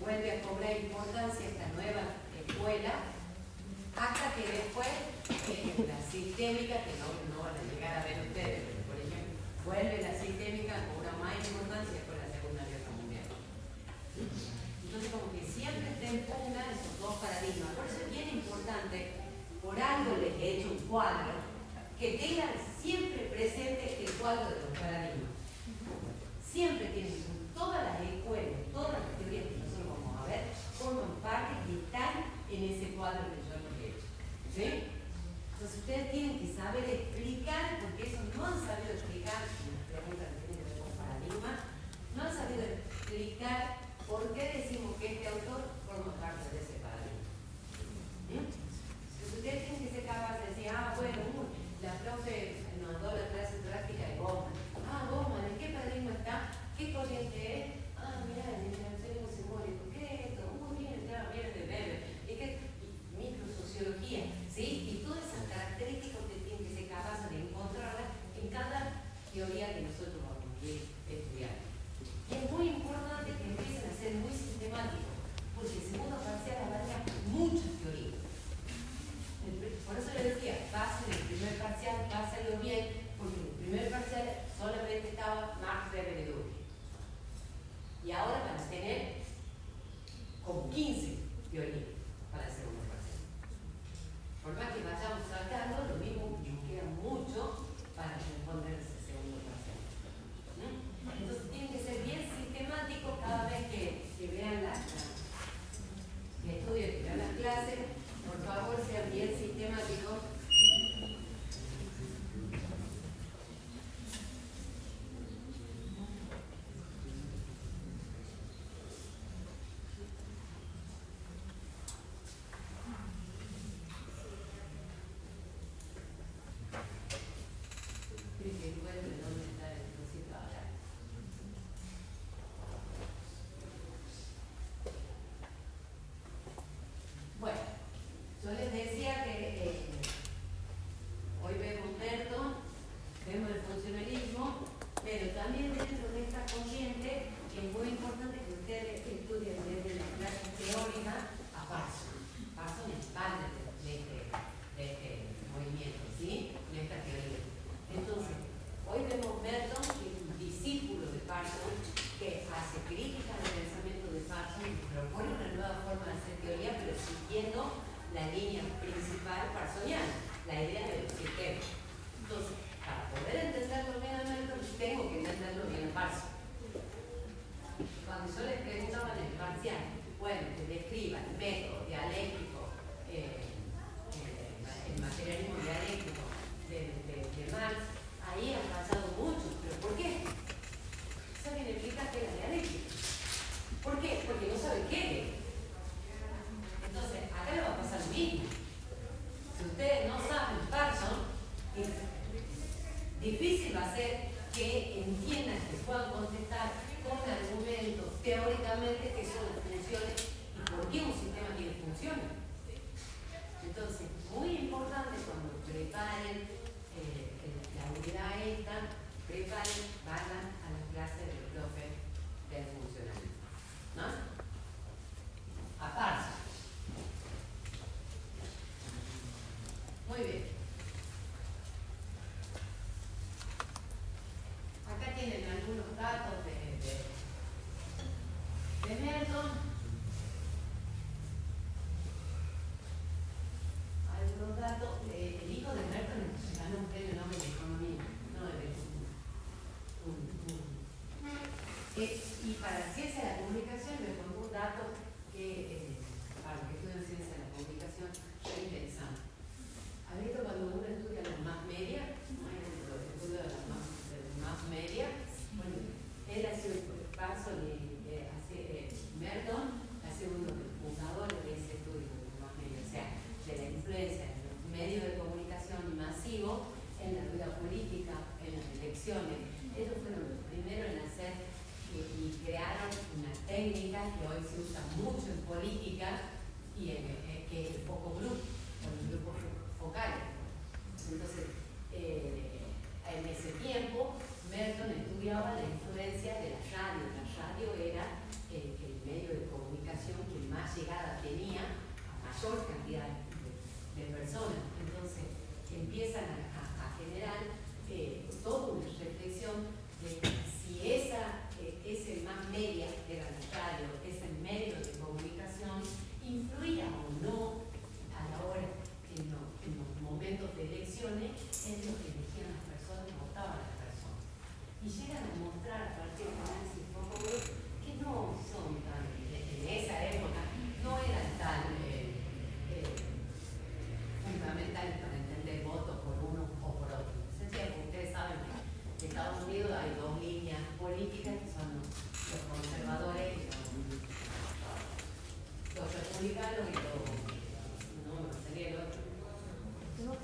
vuelve a cobrar importancia esta nueva escuela, hasta que después la sistémica, que no van a llegar a ver ustedes, pero por ejemplo, vuelve la sistémica a cobrar más importancia con la Segunda Guerra Mundial. Entonces, como que siempre está en pugna esos dos paradigmas. Por eso es bien importante, por algo les he hecho un cuadro, que tengan siempre presente el cuadro de los paradigmas. Siempre tienen todas las escuelas, todas las teorías que nosotros vamos a ver, forman parte y están en ese cuadro que yo les he hecho. ¿Sí? Entonces ustedes tienen que saber explicar, porque eso no han sabido explicar, si nos preguntan qué tiene que ver con paradigma, no han sabido explicar por qué decimos que este autor forma parte de ese paradigma. Entonces ustedes tienen que ser capaces de decir, bueno, la profe nos dio la clase práctica de Goffman. Goffman, ¿en qué paradigma está? ¿Qué corriente es? Mira, en el materialismo simbólico. ¿Qué es esto? Muy bien, ya viene de Weber. ¿Y microsociología? ¿Sí? Y todas esas características que tienen que ser capaces de encontrarlas en cada teoría que nosotros vamos a estudiar. Y es muy importante que empiecen a ser muy sistemáticos, porque el segundo parcial abarca muchas teorías. Por eso les decía, pasen el primer parcial, pásenlo bien, porque en el primer parcial solamente estaba Max Weber de Duque. Y ahora van a tener como 15 teorías para el segundo parcial. Por más que vayamos sacando, lo mismo nos queda mucho para responder ese segundo parcial. Entonces tienen que ser bien sistemáticos cada vez que vean que estudien, que vean las clases. Por favor, sean bien sistemáticos. Bueno, yo les decía que hoy vemos Merton, vemos el funcionalismo, pero también dentro de esta corriente es muy importante que ustedes estudien desde la clase teórica a Parsons. Parsons es parte de este movimiento, ¿sí? De esta teoría. Entonces, hoy vemos Merton, que es un discípulo de Parsons, que hace crítica al pensamiento de Parsons y propone una nueva forma de hacer teoría, pero siguiendo la línea principal parsoniana, la idea de los sistemas. Entonces, para poder entenderlo bien a Merton, tengo que entenderlo bien a Parsons. Cuando yo les preguntaba en el parcial, bueno, que describan el método dialéctico, el materialismo dialéctico de Marx, ahí han pasado muchos, pero ¿por qué? ¿Saben explicar qué es la dialéctica? ¿Por qué? Porque no saben qué es. Entonces, acá le va a pasar lo mismo. Si ustedes no saben Parsons, difícil va a ser que entiendan, que puedan contestar con argumentos teóricamente qué son las funciones y por qué un sistema tiene funciones. Entonces, muy importante cuando preparen la unidad esta, vayan a las clases del profe del funcionalismo, ¿no? A Parsons. Muy bien. Acá tienen algunos datos de Merton. Algunos datos. El hijo de Merton ganó un premio Nobel de Economía. Y para la ciencia de la comunicación les pongo un dato que para los que estudian ciencia de la comunicación es interesante. A ver, cuando uno estudia los más media, los estudios de los más media, bueno, él ha sido el paso de Merton, ha sido uno de los fundadores de ese estudio de los más media, o sea, de la influencia de los medios de comunicación masivos en la vida política, en las elecciones. Ellos fueron los primeros en hacer y crearon una técnica que hoy se usa mucho en política y que es el focus group, o los grupos focales. Entonces, en ese tiempo, Merton estudiaba la influencia de la radio. La radio era el medio de comunicación mayor cantidad de personas. Entonces empiezan a generar toda una reflexión de si ese más media, que era la radio, ese medio de comunicación, influía o no a la hora, en los momentos de elecciones, en lo que elegían las personas, votaban las personas. Y llegan a mostrar a partir de análisis que no son tan, en esa época, no eran tan fundamentales para entender votos por uno o por otro. Ustedes saben que en Estados Unidos hay dos líneas políticas, que son los conservadores y los republicanos y los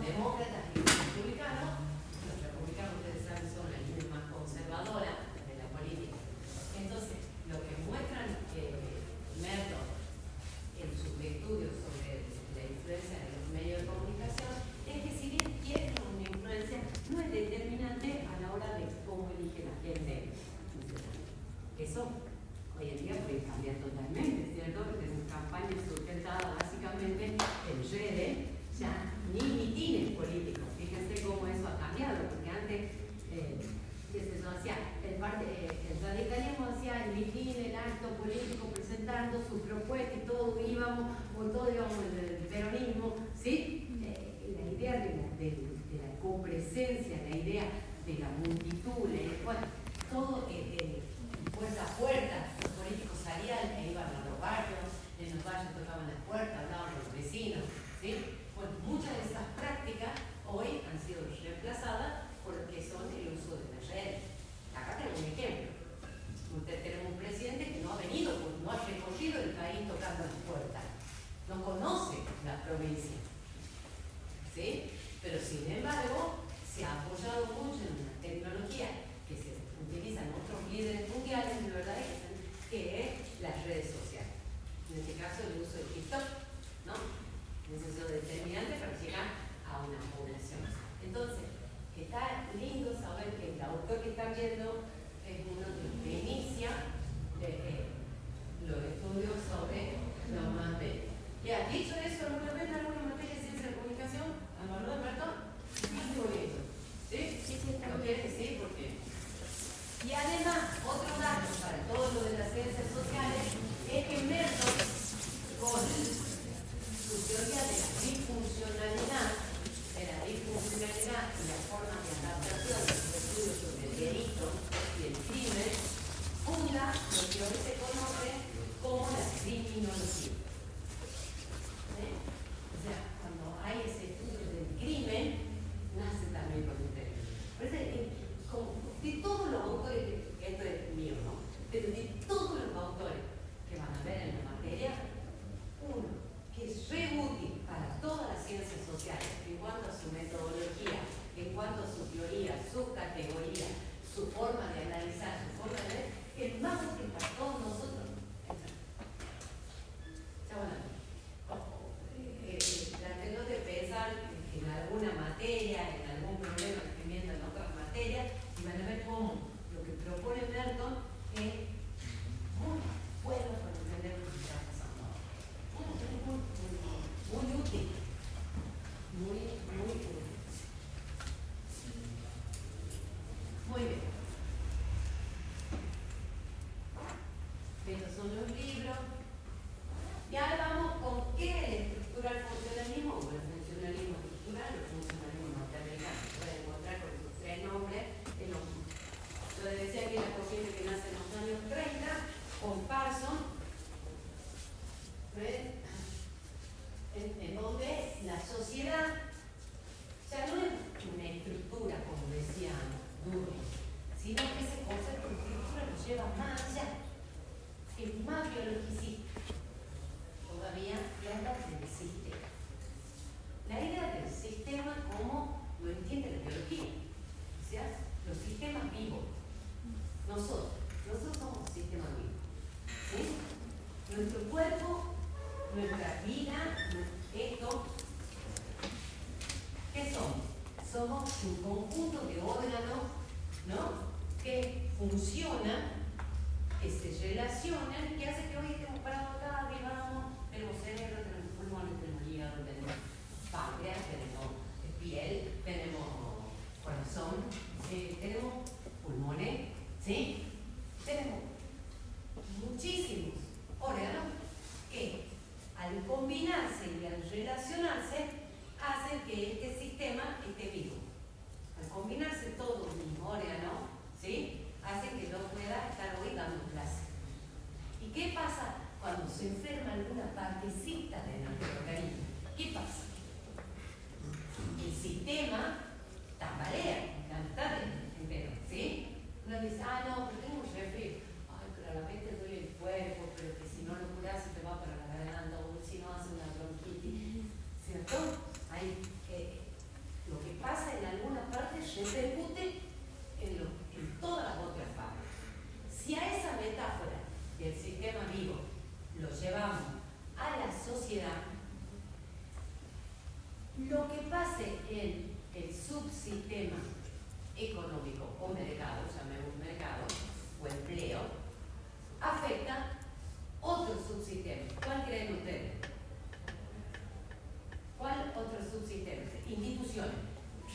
demócratas y los republicanos. Los republicanos, ustedes saben, son la línea más conservadora de la política. Entonces, lo que muestran Merton en sus estudios sobre la influencia de los medios de comunicación es que si bien tienen una influencia, no es determinante a la hora de cómo eligen a gente. Eso hoy en día puede cambiar totalmente, ¿cierto? Porque en campañas sustentadas básicamente en redes, ya ni mitines políticos. Fíjense cómo eso ha cambiado, porque antes el radicalismo hacía el mitin, el acto político presentando sus propuestas y todos íbamos del peronismo, ¿sí? La idea de la copresencia, la idea de la multitud, bueno, todo puerta a puerta, los políticos salían e iban a los barrios, en los barrios tocaban las puertas, hablaban con los vecinos, ¿sí? Bueno, muchas de esas prácticas hoy han sido reemplazadas por lo que son el uso de las redes. Acá tenemos un ejemplo. Tenemos un presidente que no ha recorrido el país tocando las puertas, no conoce la provincia, ¿sí? Pero sin embargo, se ha apoyado mucho en una tecnología que se utiliza en otros líderes mundiales, de verdad, que es las redes sociales. En este caso, el uso de TikTok, ¿no? Es eso determinante para llegar a una población. Entonces, está lindo saber que el autor que están viendo es uno que inicia los estudios sobre los más medios. ¿Ya dicho eso alguna vez en alguna materia de ciencia de comunicación? ¿A Manuel de Merton? Muy bonito. ¿Sí? ¿Lo quiere decir? ¿Por qué? Y además, otro dato para todo lo de las ciencias sociales es que Merton, con su teoría de la disfuncionalidad y la forma de adaptación de los estudios sobre el delito y el crimen, funda lo que hoy se conoce como la criminología. ¿Sí? O sea, cuando hay ese estudio del crimen, nace también con el término. Por eso, de todos los autores, esto es mío, ¿no? Pero de todos los autores que van a ver en la materia, uno que es re útil para todas las ciencias sociales en cuanto a su metodología, en cuanto a su teoría, su categoría, su forma de analizar, su forma de ver, es más útil para todos nosotros. Tratando de pensar en alguna materia, en algún problema que viendo en otras materias, y van a ver cómo lo que propone Merton es muy bueno para entender lo que está pasando. Muy útil. Muy útil. Muy bien. Estos son los libros. Y ahora vamos con qué es el estructural funcionalismo, o el funcionalismo estructural, o el funcionalismo norteamericano. Se puede encontrar con esos tres nombres. Yo les decía que era posible que nace en los años 30, con Parsons, en donde la sociedad ya no es una estructura, como decía Durkheim, sino que ese concepto de estructura lo lleva más allá, es más biologicista. Todavía habla del sistema. La idea del sistema como lo entiende la biología, o sea, los sistemas vivos. Nosotros somos sistemas vivos. ¿Sí? Nuestro cuerpo, nuestra vida, esto, ¿qué somos? Somos un conjunto de órganos, ¿no? Que funcionan, que se relacionan, que hace que hoy estemos parados acá, vivamos, tenemos cerebro, tenemos órganos que al combinarse y al relacionarse hacen que este sistema esté vivo. Al combinarse todo un mismo órgano, ¿sí?, hace que yo pueda estar hoy dando clase. ¿Y qué pasa cuando se enferma alguna partecita de nuestro organismo? ¿Qué pasa? El sistema tambalea, la mitad entero, ¿sí? Uno dice, no, pero tengo un resfrío. Ay, pero a la vez te duele el cuerpo, pero que si no lo curas se te va para la garganta, o si no hace una bronquitis, ¿cierto? Hay, lo que pasa en alguna parte repercute en todas las otras partes. Si a esa metáfora del sistema vivo lo llevamos a la sociedad, lo que pase en el subsistema económico o mercado, llamemos mercado, o empleo, afecta otro subsistema. ¿Cuál creen ustedes? ¿Cuál otro subsistema? Instituciones.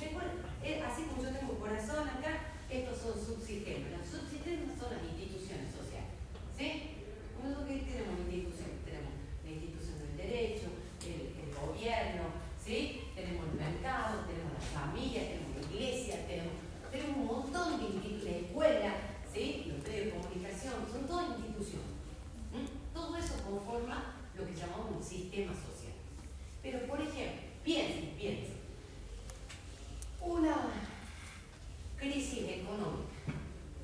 Recuerden, así como yo tengo corazón acá, estos son subsistemas. Los subsistemas son las instituciones sociales. ¿Sí? Nosotros que tenemos instituciones, tenemos la institución del derecho, el gobierno, ¿sí? Tenemos el mercado, tenemos la familia, tenemos la iglesia, tenemos un montón de instituciones, escuelas, ¿sí? Los medios de comunicación, son todas instituciones. Todo eso conforma lo que llamamos un sistema social. Pero, por ejemplo, piensen. Una crisis económica,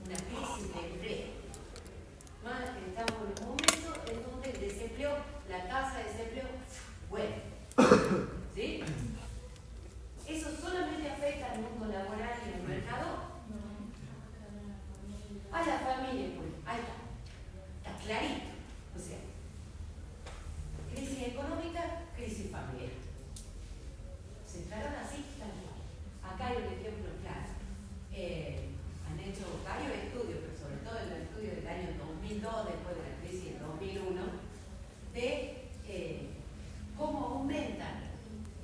una crisis de empleo. Estamos en un momento en donde el desempleo, la tasa de desempleo, bueno, ¿sí? ¿Eso solamente afecta al mundo laboral y al mercado? A la familia, pues, ahí está clarito. O sea, crisis económica, crisis familiar. Se tratan así, tal cual. Acá hay un ejemplo claro. Han hecho varios estudios, pero sobre todo el estudio del año 2002, después de la crisis del 2001, de cómo aumentan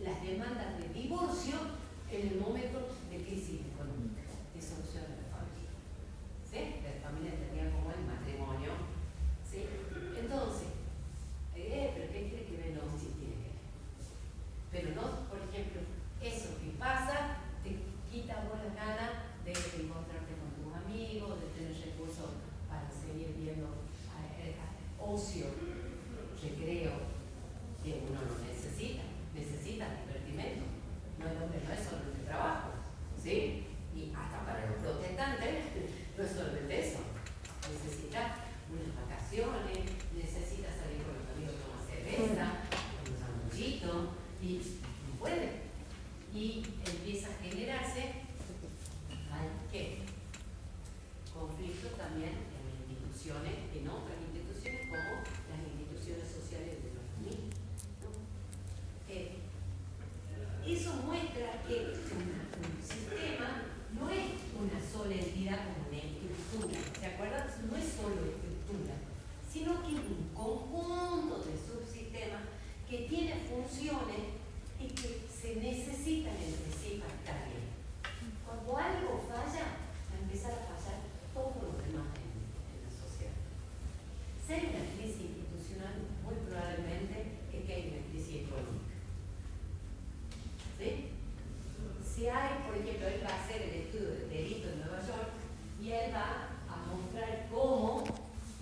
las demandas de divorcio en el momento de crisis económica, disolución de la familia. ¿Sí? La familia entendía como el matrimonio. ¿Sí? Entonces, ¿pero qué quiere que ver? No, sí tiene que ver. Pero no, por ejemplo, eso que pasa te quita vos las ganas de encontrarte con tus amigos, de tener recursos para seguir viendo ocio, recreo, que uno no necesita divertimento. No es solamente trabajo, ¿sí? Y hasta para los protestantes no es solamente eso. Necesita unas vacaciones, necesita salir con los amigos a tomar cerveza, un sanguchito, y no puede. Y empieza a generarse ¿qué? Conflictos también en instituciones, en otras instituciones como las instituciones sociales de los niños, ¿no? Eso muestra que un sistema no es una sola entidad como una estructura, ¿se acuerdan? No es solo estructura, sino que es un conjunto de subsistemas que tiene funciones y que se necesitan entre sí para estar bien. Cuando algo falla, va a empezar a fallar todo lo demás en la sociedad. Si hay una crisis institucional, muy probablemente es que hay una crisis económica. ¿Sí? Si hay, por ejemplo, él va a hacer el estudio del delito en Nueva York y él va a mostrar cómo,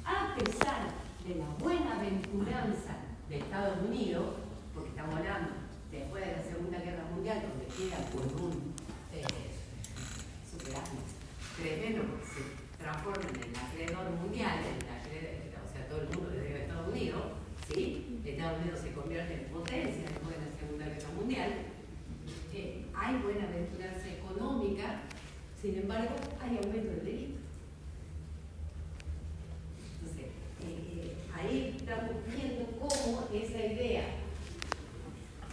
a pesar de la buena aventuranza de Estados Unidos, porque estamos hablando después de la Segunda Guerra Mundial, donde queda por un superávit tremendo, porque se transforma en el acreedor mundial, o sea, todo el mundo le debe a Estados Unidos, ¿sí? Estados Unidos se convierte en potencia después de la Segunda Guerra Mundial. Hay buena aventuranza económica, sin embargo, hay aumento del delito. Entonces, ahí estamos viendo cómo esa idea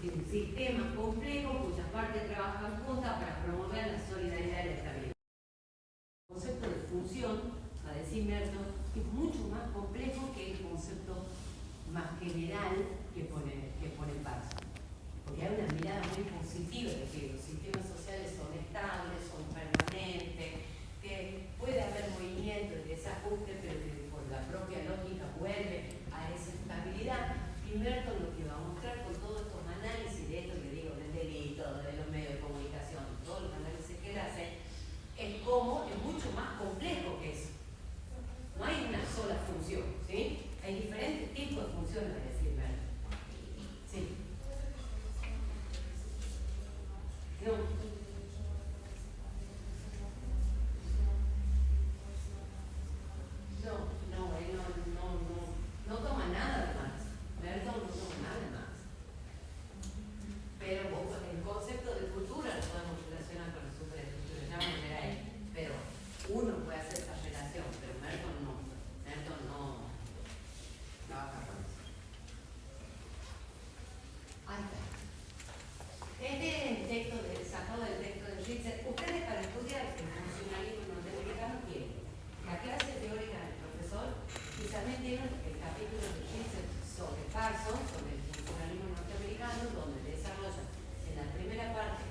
de un sistema complejo cuyas partes trabajan juntas para promover la solidaridad y la estabilidad. El concepto de función, a decir Merton, es mucho más complejo que el concepto más general que pone Parsons. Porque hay una mirada muy positiva de que los sistemas sociales son estables, son permanentes, que puede haber movimiento y desajuste, pero que por la propia lógica vuelve a ese libro de Ritz sobre Parsons, sobre el funcionalismo norteamericano, donde desarrolla en la primera parte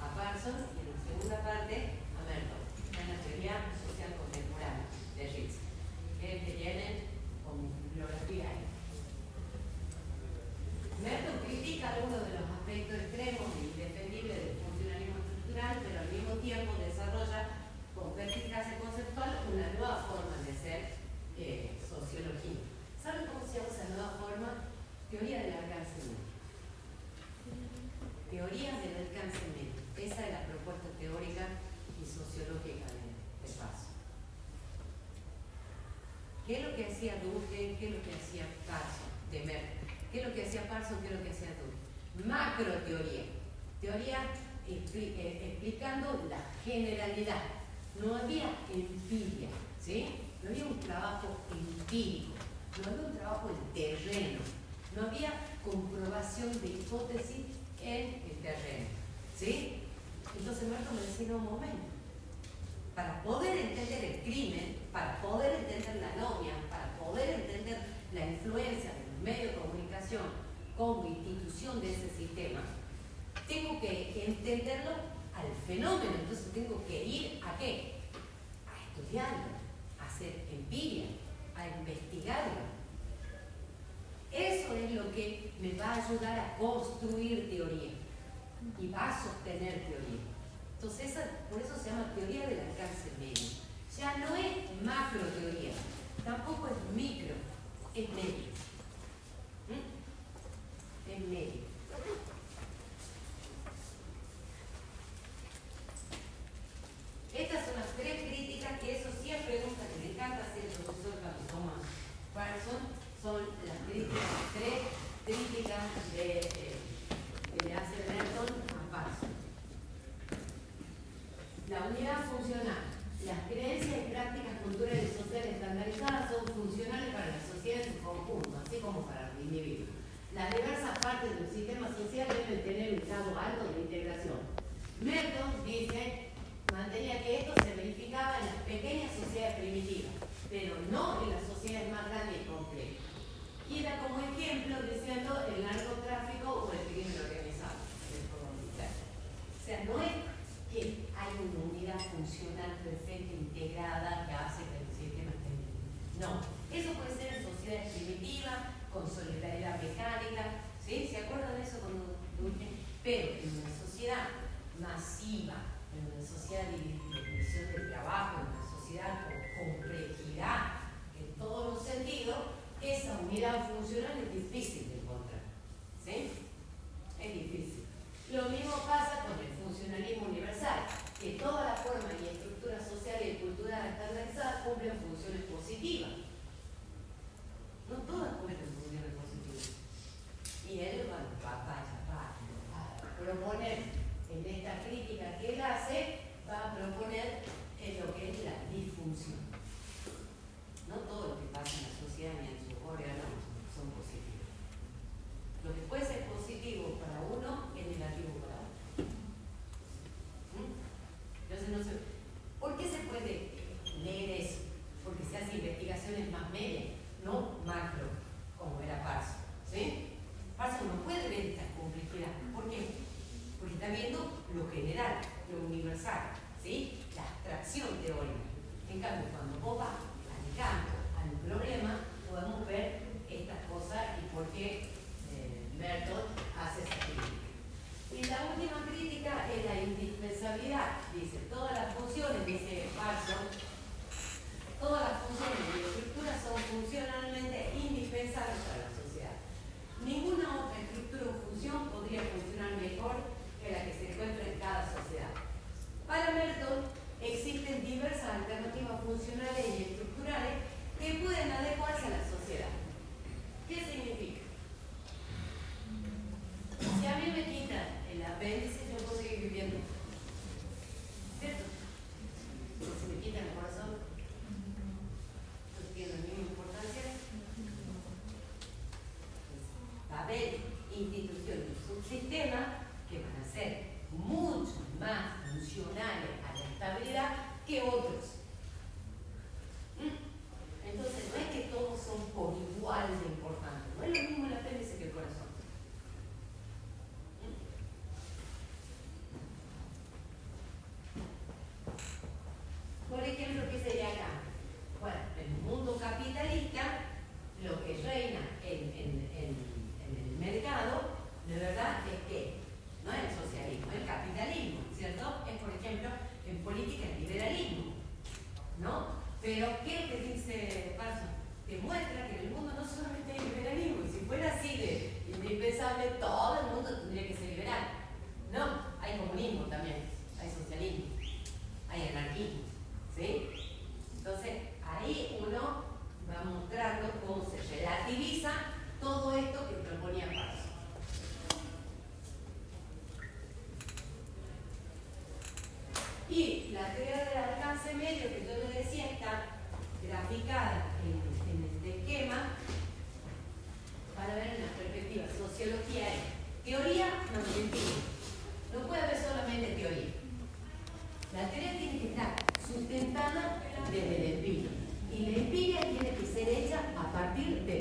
a Parsons y en la segunda parte a Merton, en la teoría social contemporánea de Ritz, que viene con bibliografía ahí. Merton critica algunos de los aspectos extremos e indefendibles del funcionalismo estructural, pero al mismo tiempo desarrolla con perspicacia conceptual una nueva forma de ser sociología. ¿Saben cómo se llama esa nueva forma? Teoría del alcance medio. Teoría del alcance medio. Esa es la propuesta teórica y sociológica de Parsons. ¿Qué es lo que hacía Durkheim? ¿Qué es lo que hacía Parsons? De Merton. ¿Qué es lo que hacía Parsons? ¿Qué es lo que hacía Durkheim? Macroteoría. Teoría explicando la generalidad. No había empiria, ¿sí? No había un trabajo empírico, no había un trabajo en terreno, no había comprobación de hipótesis en el terreno, ¿sí? Entonces Merton me decía, no, un momento, para poder entender el crimen, para poder entender la novia, para poder entender la influencia de los medios de comunicación como institución de ese sistema, tengo que entenderlo al fenómeno, entonces tengo que ir ¿a qué? A estudiarlo, a hacer empiria, a investigarlo. Eso es lo que me va a ayudar a construir teoría y va a sostener teoría. Entonces, por eso se llama teoría del alcance medio. Ya no es macroteoría, tampoco es micro, es medio. Es medio. Estas son las tres críticas, que eso sí es pregunta que me encanta hacer el profesor cuando toma Parsons, son las tres críticas que le hace Merton a Parsons. La unidad funcional. Las creencias y prácticas culturales y sociales estandarizadas son funcionales para la sociedad en su conjunto, así como para el individuo. Las diversas partes del sistema social deben tener un grado alto de integración. Merton dice, mantenía que esto se verificaba en las pequeñas sociedades primitivas, pero no en las sociedades más grandes y complejas. Y da como ejemplo diciendo el narcotráfico o el crimen organizado. O sea, no es que hay una unidad funcional perfecta, integrada, que hace que el sistema esté bien. No, eso puede ser en sociedades primitivas, con solidaridad mecánica, ¿sí? ¿Se acuerdan de eso cuando dije? Pero en una sociedad masiva, en una sociedad de división del trabajo, en una sociedad con complejidad en todos los sentidos, esa unidad funcional es difícil de encontrar, ¿sí? Es difícil. Lo mismo pasa con el funcionalismo universal, que todas las formas y estructuras sociales y culturales estandarizadas cumplen funciones positivas. No todas cumplen funciones positivas. Y él va a proponer en esta crítica que él hace, va a proponer lo que es la disfunción. No todo lo que pasa en la sociedad ni en sus órganos son positivos. Lo que puede ser positivo para uno es negativo para otro. Entonces no sé, ¿por qué se puede leer eso? Porque se hacen investigaciones más medias, no macro, como era Parsons, ¿sí? Parsons no puede ver esta complejidad. ¿Por qué? Porque está viendo lo general, lo universal, ¿sí? La abstracción teórica. En cambio, cuando vos vas al campo, al problema, podemos ver estas cosas y por qué Merton hace esa crítica. Y la última crítica es la indispensabilidad. Dice, todas las funciones, dice Parsons, todas las funciones de la estructura son funcionalmente indispensables para la sociedad. Ninguna otra estructura o función podría funcionar mejor que la que se encuentra en cada sociedad. Para Merton, existen diversas alternativas funcionales y estructurales que pueden adecuarse a la sociedad. ¿Qué significa? Si a mí me quitan el apéndice, yo puedo seguir viviendo. ¿Cierto? Si me quitan el corazón, no tiene la misma importancia. Va a haber instituciones, subsistemas que van a ser mucho más funcionales a la estabilidad que otros. Entonces, no es que todos son por igual.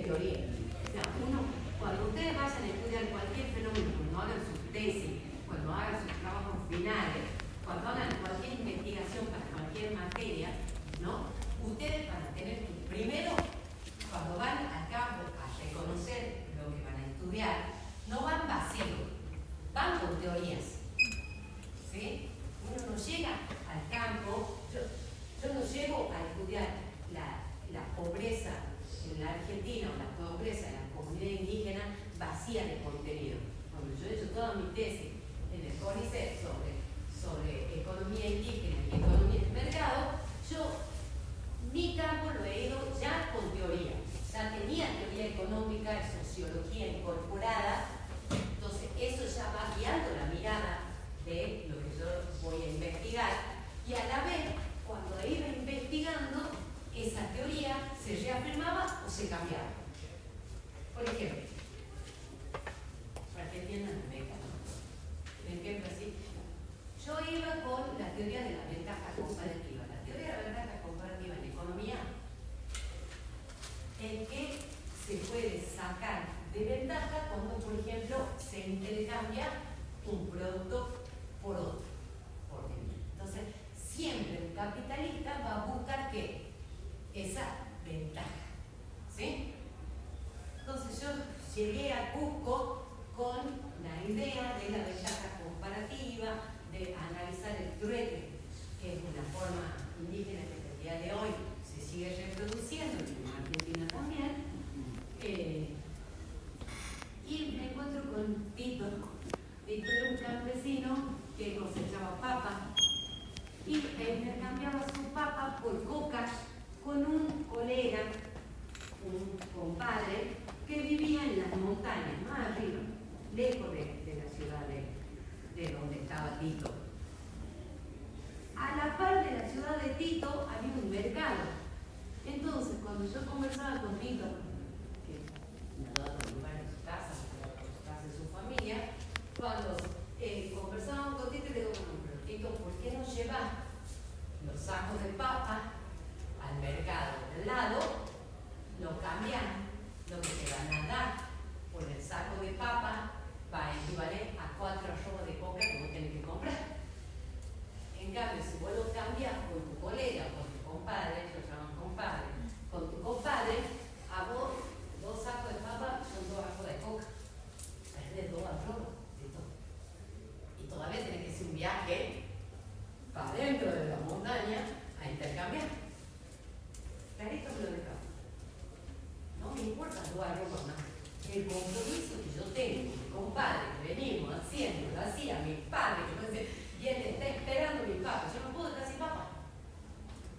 teoría. O sea, cuando ustedes vayan a estudiar cualquier fenómeno, cuando hagan sus tesis, cuando hagan sus trabajos finales, cuando hagan cualquier investigación para cualquier materia, ¿no? Ustedes van a tener que, primero, cuando van al campo a reconocer lo que van a estudiar, no van vacíos, van con teorías. ¿Sí? Uno no llega al campo, yo no llego a estudiar la pobreza en la Argentina o la pobreza en la comunidad indígena vacía de contenido. Cuando yo he hecho toda mi tesis en el CONICET sobre economía indígena y economía de mercado, mi campo lo he ido ya con teoría. Ya tenía teoría económica, sociología incorporada, entonces eso ya va guiando la mirada de lo que yo voy a investigar, y a la vez, cuando iba investigando, esa teoría se reafirmaba o se cambiaba. Por ejemplo, para que entiendan el mecanismo. Por ejemplo, así, yo iba con la teoría de la ventaja comparativa. La teoría de la ventaja comparativa en economía, en que se puede sacar de ventaja cuando, por ejemplo, se intercambia un producto por otro. Entonces, siempre el capitalista va a buscar ¿qué? Esa ventaja. ¿Sí? Entonces yo llegué a Cusco con la idea de la ventaja comparativa, de analizar el trueque, que es una forma indígena que hasta el día de hoy se sigue reproduciendo, en Argentina también. Y me encuentro con Tito. Tito era un campesino que cosechaba papa y intercambiaba su papa por coca con un colega, un compadre, que vivía en las montañas, más arriba, lejos de la ciudad de donde estaba Tito. A la par de la ciudad de Tito había un mercado. Entonces, cuando yo conversaba con Tito, que me daba otro lugar en su casa, de su familia, cuando conversábamos con Tito, le digo, bueno, pero Tito, ¿por qué no llevas los sacos de papa al mercado del lado, lo cambian, lo que te van a dar por el saco de papa va a equivaler a 4 arrobas de coca que vos tenés que comprar? En cambio, si vos lo cambias con tu colega, con tu compadre, ellos llaman compadre, con tu compadre, a vos 2 sacos de papa son 2 arrobas de coca. Perdés 2 arrobas de todo. Y todavía tenés que hacer un viaje para dentro de la montaña a intercambiar. Clarito me lo dejaba. No me importa 2 arrobas más. El compromiso que yo tengo con mi compadre, que venimos haciendo, lo hacía mi padre, y él está esperando mi papa. Yo no puedo dejar sin papa.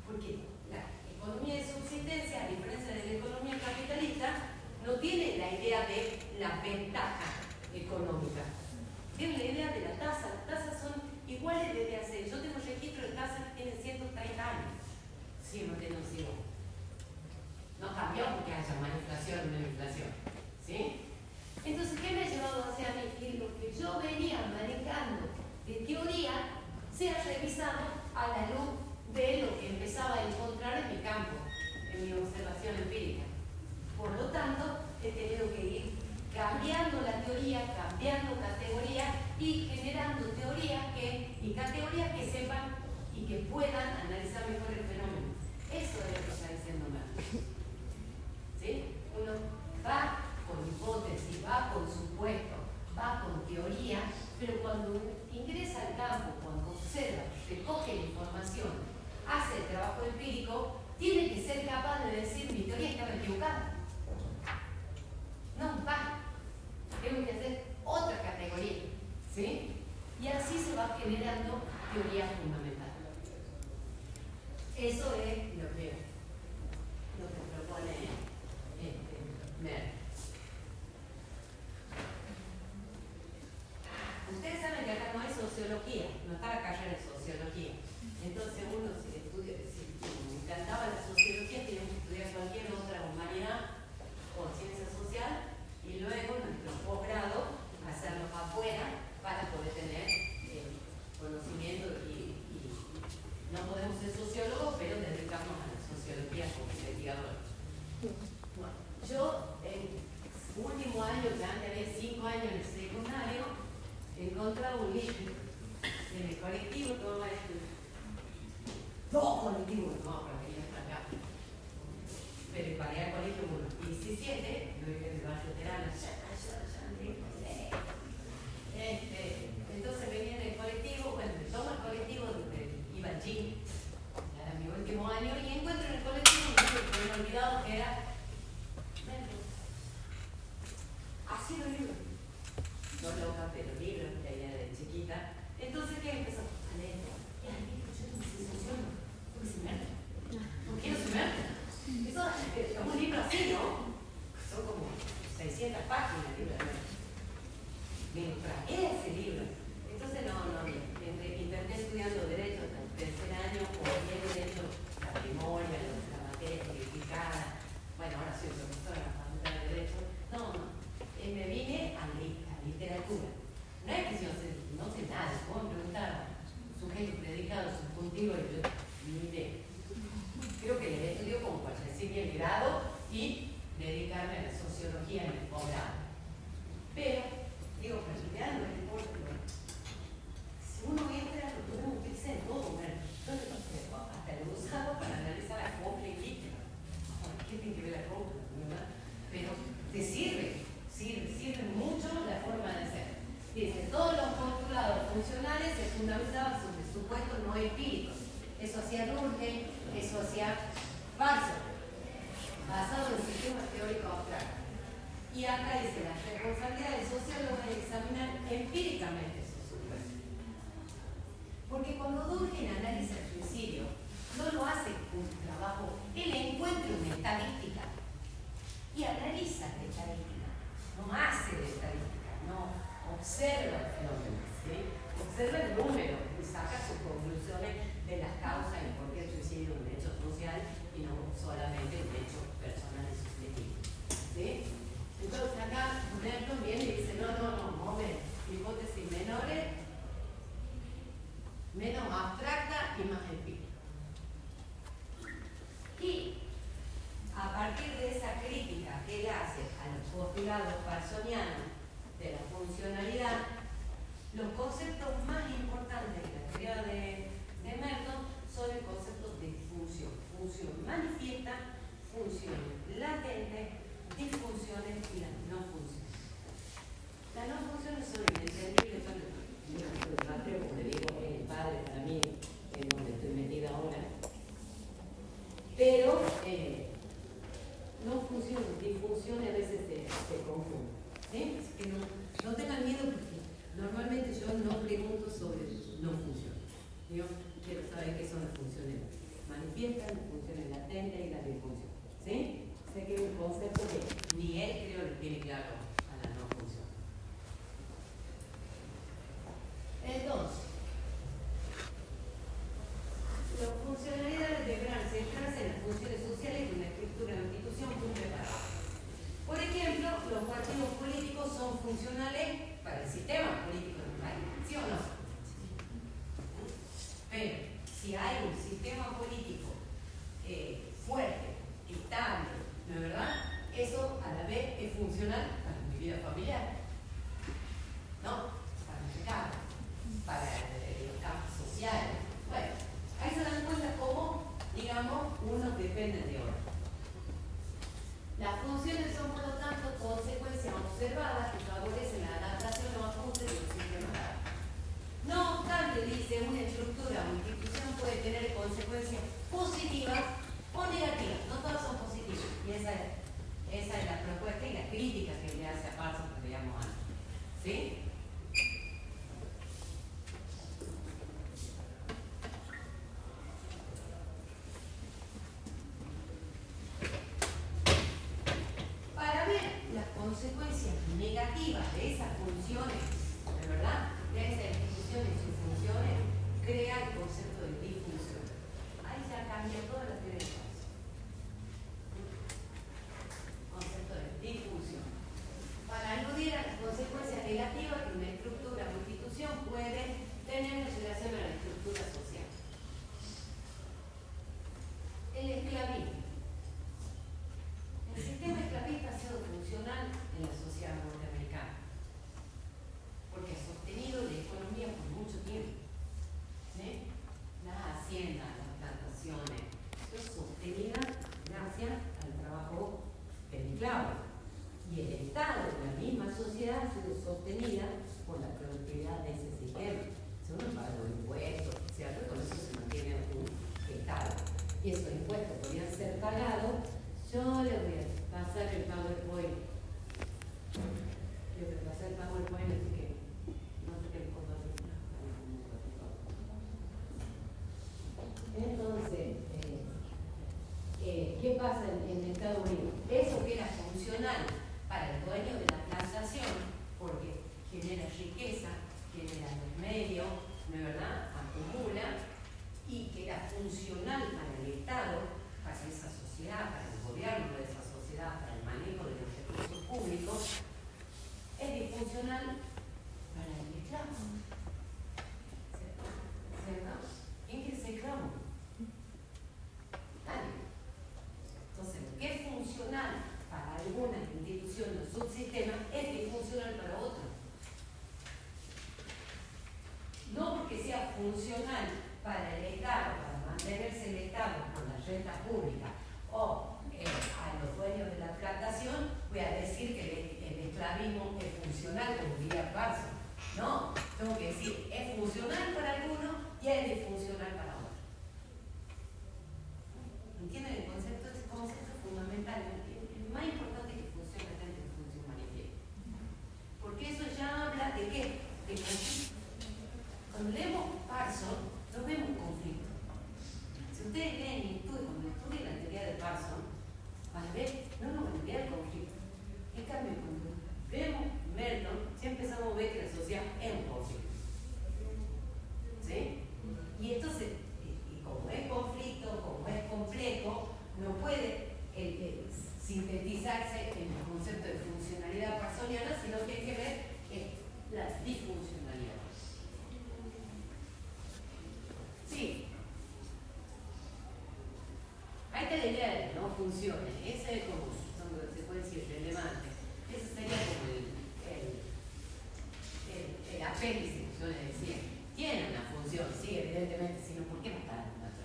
Porque la economía de subsistencia, a diferencia de la economía capitalista, no tiene la idea de la ventaja económica. Tiene la idea de la tasa. Las tasas son iguales desde hace. Yo tengo registro de tasas que tienen 130 años. Sí, no tengo sigo. No cambió porque haya más inflación o menos inflación. ¿Sí? Entonces, ¿qué me ha llevado hacia mí? Que lo que yo venía manejando de teoría sea revisado a la luz de lo que empezaba a encontrar en mi campo, en mi observación empírica. Por lo tanto, he tenido que ir cambiando la teoría, cambiando categorías y generando teorías y categorías que sepan y que puedan analizar mejor el fenómeno. Eso es lo que está diciendo Merkel. ¿Sí? Uno va con hipótesis, va con supuesto, va con teoría, pero cuando ingresa al campo, cuando observa, recoge la información, hace el trabajo empírico, tiene que ser capaz de decir mi teoría estaba equivocada. No, va. Tengo que hacer otra categoría. ¿Sí? Y así se va generando teoría fundamental. Eso es lo que propone Merkel. Ustedes saben que acá no hay sociología, no está la carrera de sociología. Entonces uno, si me encantaba la sociología, teníamos que estudiar cualquier otra humanidad o ciencia social y luego nuestro posgrado hacerlo afuera para poder tener conocimiento y último año, que antes había 5 años en el secundario, encontraba un libro en el colectivo, todo esto. 2 colectivos, no, pero que ya está acá. Pero para ir al colegio, bueno, 17, yo vivía en el barrio Terano, entonces venía en el colectivo, bueno, tomo el colectivo donde iba al gym, era mi último año, y encuentro en el colectivo un libro que me había olvidado que era así lo libro. No loca, pero libros que tenía de chiquita. Entonces, ¿qué empezó? A leer. Y al libro yo tengo sensación, porque se muerde. ¿Por qué no se muerde? Eso es un libro así, ¿no? Son como 600 páginas de libro. Me tragué ese libro. Entonces, intenté estudiando Derecho hasta el 3er año, como bien Derecho, la memoria, la materia codificada. Bueno, ahora soy profesora en la Facultad de Derecho. Me vine a literatura. No es que yo no sé nada, puedo preguntar sujetos predicados, subjuntivos, y yo ni idea. Creo que le estudio como para recibir el grado y dedicarme a la sociología en el posgrado. Pero, digo, para estudiar no es importante. Si uno entra, lo podemos utilizar en todo. Bueno, hasta lo usado para analizar la copla y víctima. ¿Qué tiene que ver la copla? ¿Verdad? Pero te sirve mucho la forma de ser. Dice, todos los postulados funcionales se fundamentaban sobre supuestos no empíricos. Eso hacía Durkheim, eso hacía Barson, basado en sistemas teóricos abstractos. Y acá dice, la responsabilidad del sociólogo es examinar empíricamente esos supuestos. Porque cuando Durkheim analiza el suicidio, no lo hace con un trabajo, él encuentra una estadística y analiza la estadística. No hace de estadística, no observa el fenómeno, ¿sí? Observa el número y saca sus conclusiones de las causas y por qué el suicidio es un hecho social y no solamente un hecho personal y subjetivo, ¿sí? Entonces acá Merton viene y dice, no, hipótesis menores, menos abstracta y más empírica. Y a partir de esa crítica que él hace a los postulados parsonianos de la funcionalidad, los conceptos más importantes de la teoría de Merton son el concepto de función. Función manifiesta, función latente, disfunciones y las no funciones. Las no funciones son inentendibles, son el ratio, como le digo, es el padre para mí, en donde estoy metida ahora. Pero no funciones, disfunciones a veces se confunden. ¿Sí? Así que no tengan miedo porque normalmente yo no pregunto sobre no funciones. Yo quiero saber qué son las funciones manifiestas, las funciones latentes y las disfunciones. ¿Sí? Sé que es un concepto que ni él creo que tiene claro a la no función. Entonces, las funcionalidades deberán centrarse en las funciones sociales de una estructura de institución preparada. Por ejemplo, los partidos políticos son funcionales para el sistema político del país, ¿sí o no? Pero si hay un sistema político fuerte, estable, ¿no es verdad? Eso a la vez es funcional para mi vida familiar, ¿no? Para el mercado, para los campos sociales. Bueno, ahí se dan cuenta cómo, digamos, unos dependen de otros. Las funciones son, por lo tanto, consecuencias observadas que favorecen la adaptación o ajuste del sistema. No obstante, dice, una estructura o institución puede tener consecuencias positivas o negativas. No todas son positivas. Y esa es la propuesta y la crítica que le hace a Parsons que veíamos antes. ¿Sí? Para ver las consecuencias negativas de esas funciones, ¿de verdad? De esas instituciones y sus funciones, crea el concepto de disfunción. Ahí ya cambia toda la teoría de Parsons. Concepto de disfunción. Para aludir a las consecuencias negativas que una estructura o institución puede tener en relación a la estructura social. El esclavismo. El sistema esclavista ha sido funcional en la sostenida por la productividad de ese sistema. Si uno paga los impuestos, ¿cierto? Con eso se mantiene un Estado. Y esos impuestos podrían ser pagados. Yo le voy a pasar el PowerPoint. Le voy a pasar el PowerPoint, así que no sé qué cosa. Entonces, ¿qué pasa en Estados Unidos? Eso que era funcional para el dueño de la plantación, porque genera riqueza, genera los medios, ¿no es verdad? Acumula, y que era funcional para el Estado, para esa sociedad, para el gobierno de esa sociedad, para el manejo de los recursos públicos, es disfuncional para el esclavo. ¿Cierto? ¿Quién quiere ser esclavo? Nadie. Entonces, lo que es funcional para algunas instituciones o subsistemas es disfuncional para otros. No porque sea funcional para el Estado, para mantenerse el Estado con la renta pública o a los dueños de la plantación, voy a decir que el esclavismo es funcional, como diría Parson. No, tengo que decir, es funcional para algunos y es disfuncional para otros. ¿Entienden el concepto? Este concepto es fundamental. Es más importante que funcione antes que funcione manifiesta. Porque eso ya habla de qué? De conflicto. Cuando leemos Parson, no vemos conflicto. Si ustedes leen y cuando estudien la teoría de Parson, van a ver, no van a ver el conflicto. En cambio, cuando vemos Merton, ya empezamos a ver que la sociedad es un conflicto. ¿Sí? Y entonces, como es conflicto, como es complejo, no puede sintetizarse en el concepto de funcionalidad parsoniana, sino que hay que ver la disfuncionalidad. Sí. Hay que leer, no funcione. Ese es como, se puede decir, relevante. Ese sería como el apéndice, yo le decía. Tiene una función, sí, evidentemente, sino ¿por qué no está en nuestro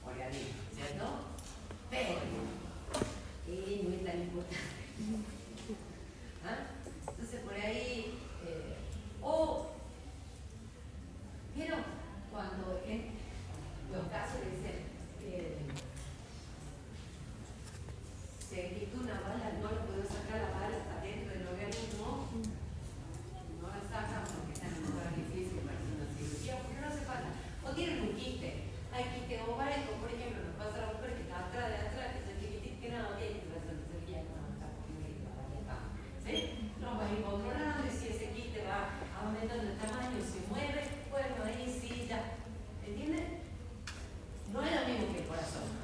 organismo? ¿Cierto? Pero, no es tan importante. ¿Ah? Entonces, por ahí, ¿vieron? Cuando en los casos dicen se quitó una bala, no lo puedo sacar, la bala está dentro del organismo, no la sacan porque está en un lugar difícil para hacer una cirugía, porque no hace falta. O tienen un quiste, hay quiste ovárico, por ejemplo, nos pasa a la mujer que está atrás, que es el chiquitito, que no tiene que hacer una cirugía, no está porque ¿sí? No, va a ir controlando y si ese quiste va aumentando el tamaño y se mueve, bueno, ahí sí ya, ¿entienden? No es lo mismo que el corazón,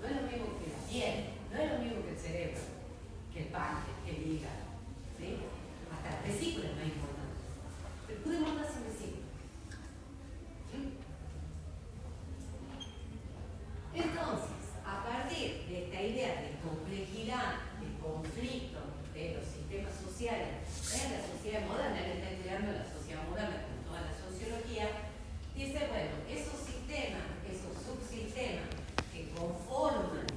no es lo mismo que la piel, no es lo mismo que el cerebro, que el páncreas, que el hígado, ¿sí? Hasta la vesícula es más importante. Pero podemos hablar sin vesícula. ¿Sí? Entonces, a partir de esta idea de complejidad, de conflicto de los sistemas sociales en la sociedad moderna, él está estudiando la sociedad moderna con toda la sociología, dice, bueno, esos sistemas, esos subsistemas que conforman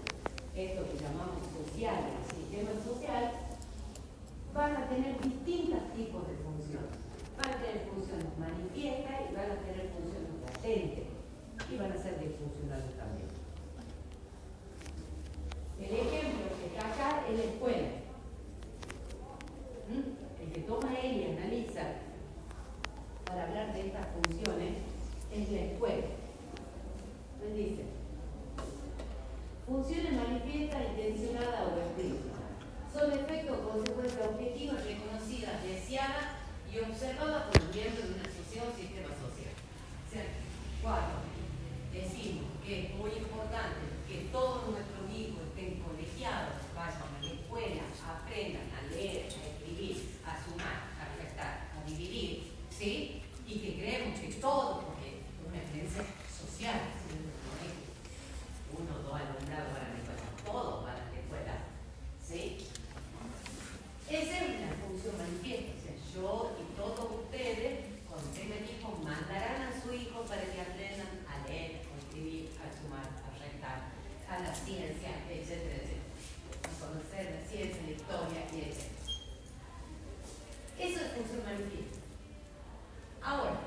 esto que llamamos social, el sistema social, van a tener distintos tipos de funciones. Van a tener funciones manifiestas y van a tener funciones latentes. Y van a ser disfuncionales también. El ejemplo que está acá es la escuela. El que toma él y analiza para hablar de estas funciones es la escuela. Él dice, funciones manifiestas, intencionadas o explícitas. Son efectos o consecuencias objetivas, reconocidas, deseadas y observadas por los miembros de una sociedad o sistema social. O sea, 4. Decimos que es muy importante que todos nuestros hijos estén colegiados, vayan a la escuela, aprendan a leer, a escribir, a sumar, a restar, a dividir, ¿sí? Y que creemos que todo, porque es una experiencia social, ¿sí? 1 o 2 alumnados van a la escuela, todos van a la escuela, ¿sí? Esa es una función manifiesta, o sea, yo y todos ustedes, cuando tengan hijos, mandarán a su hijo para que aprendan a leer, a escribir, a sumar, a restar, a la ciencia, etcétera, etcétera. A conocer función manifiesta. Ahora,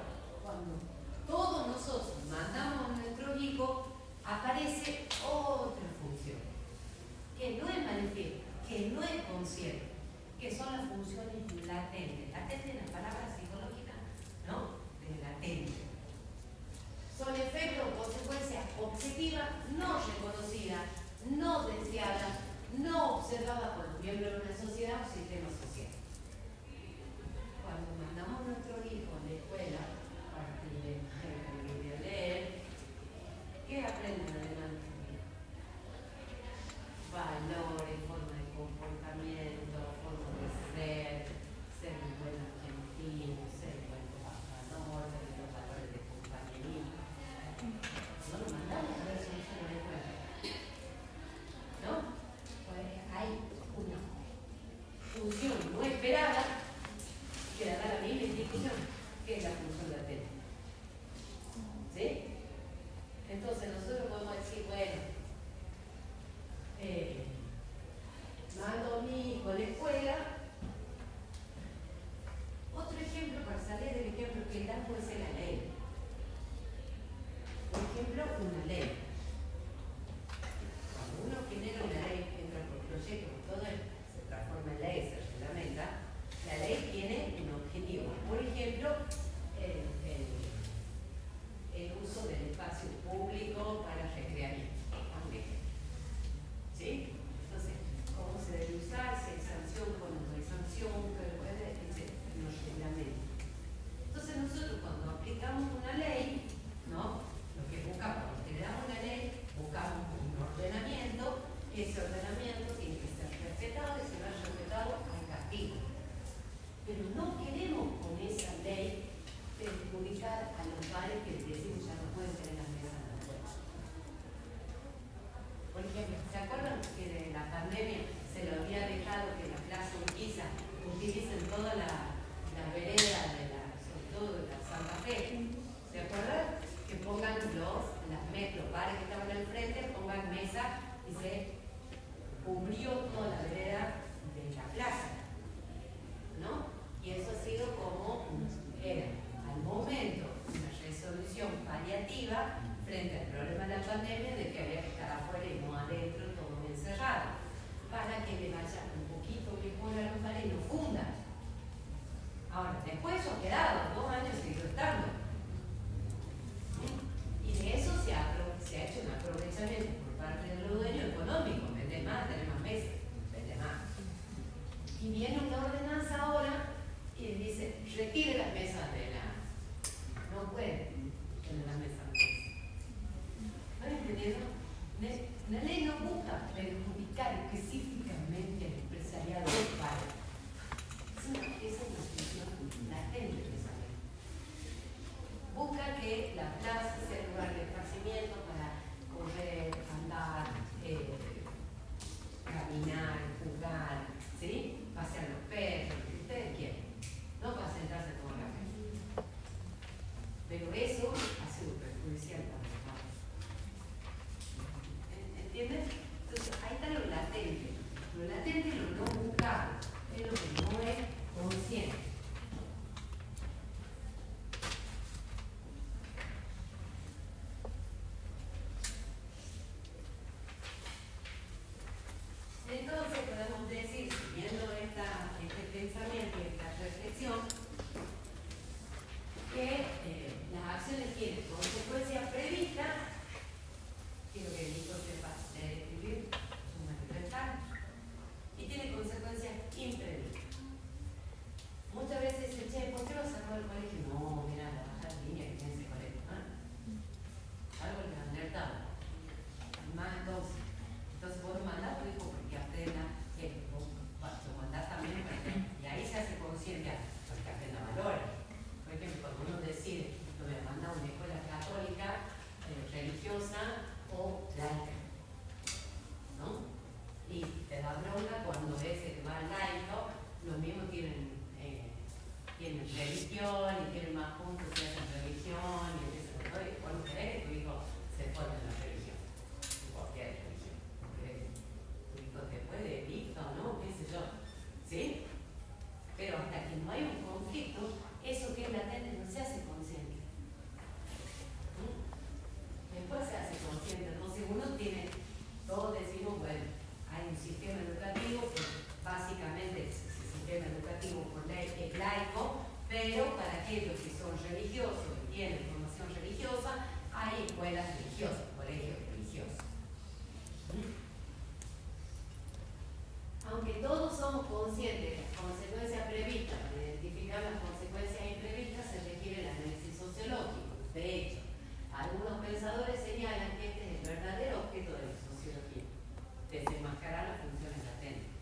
cuando todos nosotros mandamos a nuestros hijos, aparece otra función, que no es manifiesta, que no es consciente, que son las funciones latentes. Latente es la palabra psicológica, ¿no? De latente. Son efectos o consecuencias objetivas no reconocidas, no deseadas, no observadas por los miembros de una sociedad o sistema social. Cuando mandamos a nuestros hijos a la escuela para que aprendan a leer, ¿qué aprenden además? Valores, forma de comportamiento, forma de ser un buen argentino, ser un buen trabajador, tener los valores de compañerismo. No lo mandamos a ver si no se lo encuentra. ¿No? Pues hay una función no esperada que la da la misma institución, que es la función latente. ¿Sí? Entonces nosotros podemos decir, bueno, mando a mi hijo a la escuela. Otro ejemplo, para salir del ejemplo que da, puede ser la ley. Por ejemplo, una ley. Cuando uno genera una ley, entra por proyecto, todo se transforma en ley, se reglamenta, la ley tiene un objetivo. Por ejemplo, el uso del espacio público para recreamiento. ¿Sí? Entonces, ¿cómo se debe usar? Si hay sanción, cuando no hay sanción, etc. Los reglamentos. Entonces, nosotros cuando aplicamos una ley, ¿no? Lo que buscamos, cuando generamos una ley, buscamos un ordenamiento, y ese ordenamiento tiene que ser respetado, y si no es respetado, hay castigo. Pero no queremos con esa ley perjudicar a los padres que les decimos ya no pueden tener las mesas en la escuela. Por ejemplo, ¿se acuerdan que de la pandemia se lo había dejado que la Plaza Urquiza utilicen toda la vereda sobre todo de la Santa Fe? ¿Se acuerdan? Que pongan los bares que estaban al frente, pongan mesa y se cubrió toda la vereda de la plaza, ¿no? Y eso ha sido como era al momento una resolución paliativa frente al problema de la pandemia de que había que estar afuera y no adentro, todo encerrado, para que le vaya un poquito mejor a los bares y no fundan. Ahora, después eso ha quedado, 2 años siguió estando. Y de eso se ha hecho un aprovechamiento por parte de los dueños económicos, vende más, tener más mesas, vende más. Y viene una ordenanza ahora y dice, retire las mesas de la... No puede tener las mesas. ¿No entendiendo? La ley no busca perjudicar específicamente al empresariado del padre. Esa es una función latente de esa ley. Busca que la plaza sea un lugar de esparcimiento para correr, andar, caminar, jugar, ¿sí? Pasear los perros, lo que ustedes quieran. No para sentarse a tomar café. Pero eso ha sido perjudicial para los padres. ¿Entiendes? Entonces, ahí está lo latente. Lo latente es lo no buscado, es lo que no es consciente. Entonces, podemos decir, siguiendo este pensamiento y esta reflexión, que las acciones tienen consecuencias previstas. Quiero que el hijo sepa leer y escribir, sumar y restar, y tiene consecuencias imprevistas. Muchas veces dicen, che, ¿por qué lo sacó del colegio? No, mira, la baja de línea que tiene ese colegio, ¿no? Algo que han alertado. Más entonces vos lo mandás a tu hijo porque aprenda esto, vos lo mandás también para que, y ahí se hace consciente para que aprenda valores. Por ejemplo, cuando uno decide, lo voy a mandar a una escuela católica, religiosa o laica, ¿no? Y te da bronca cuando ves que va al laico, los mismos tienen religión y tienen más puntos que hacen religión y empiezan a todo. Y cuando querés que tu hijo se forme en la religión, en cualquier religión, porque tu hijo te puede, visto, ¿no? ¿Qué sé yo? ¿Sí? Pero hasta que no hay un religioso y tienen formación religiosa, hay escuelas religiosas, colegios religiosos. Aunque todos somos conscientes de las consecuencias previstas, para identificar las consecuencias imprevistas se requiere el análisis sociológico. De hecho, algunos pensadores señalan que este es el verdadero objeto de la sociología: desenmascarar las funciones latentes.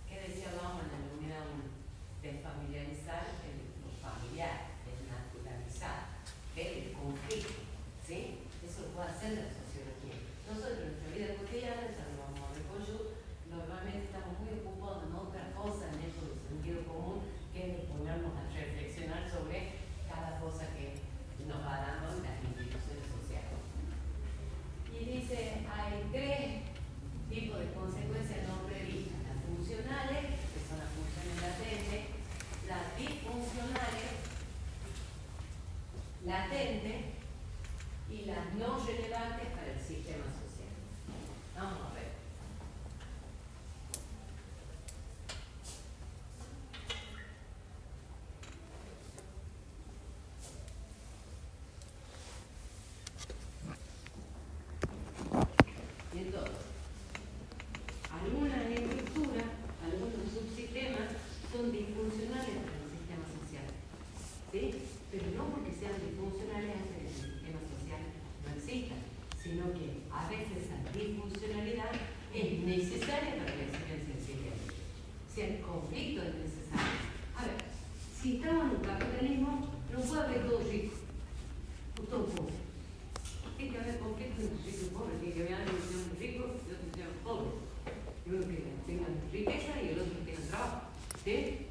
¿Qué decía Bauman en la unidad 1? Desfamiliarizar lo familiar, desnaturalizar, ver el conflicto, ¿sí? Eso lo puede hacer la sociología. Nosotros en nuestra vida cotidiana, ya lo vamos a ver con Jules, normalmente estamos muy ocupados en otra cosa, en eso del sentido común, que es de ponernos a reflexionar sobre cada cosa que nos va dando las instituciones sociales. Y dice, hay 3 tipos de consecuencias no previstas: las funcionales, que son las funciones latentes; las disfuncionales, latentes; y las no relevantes para el sistema social. Vamos a ver. Entonces, algunas estructuras, algunos subsistemas son disfuncionales para el sistema social, ¿sí? Pero no porque sean disfuncionales hacen que el sistema social no exista, sino que a veces esa disfuncionalidad es necesaria para la existencia del sistema. Si el conflicto es necesario. A ver, si estamos en un capitalismo, no puede haber todo rico o todo pobre. Tiene que haber conflicto entre rico y pobre, tiene que haber alguien que sea rico y otro que sea pobre. Y uno que tenga riqueza y el otro que tenga trabajo. ¿Sí?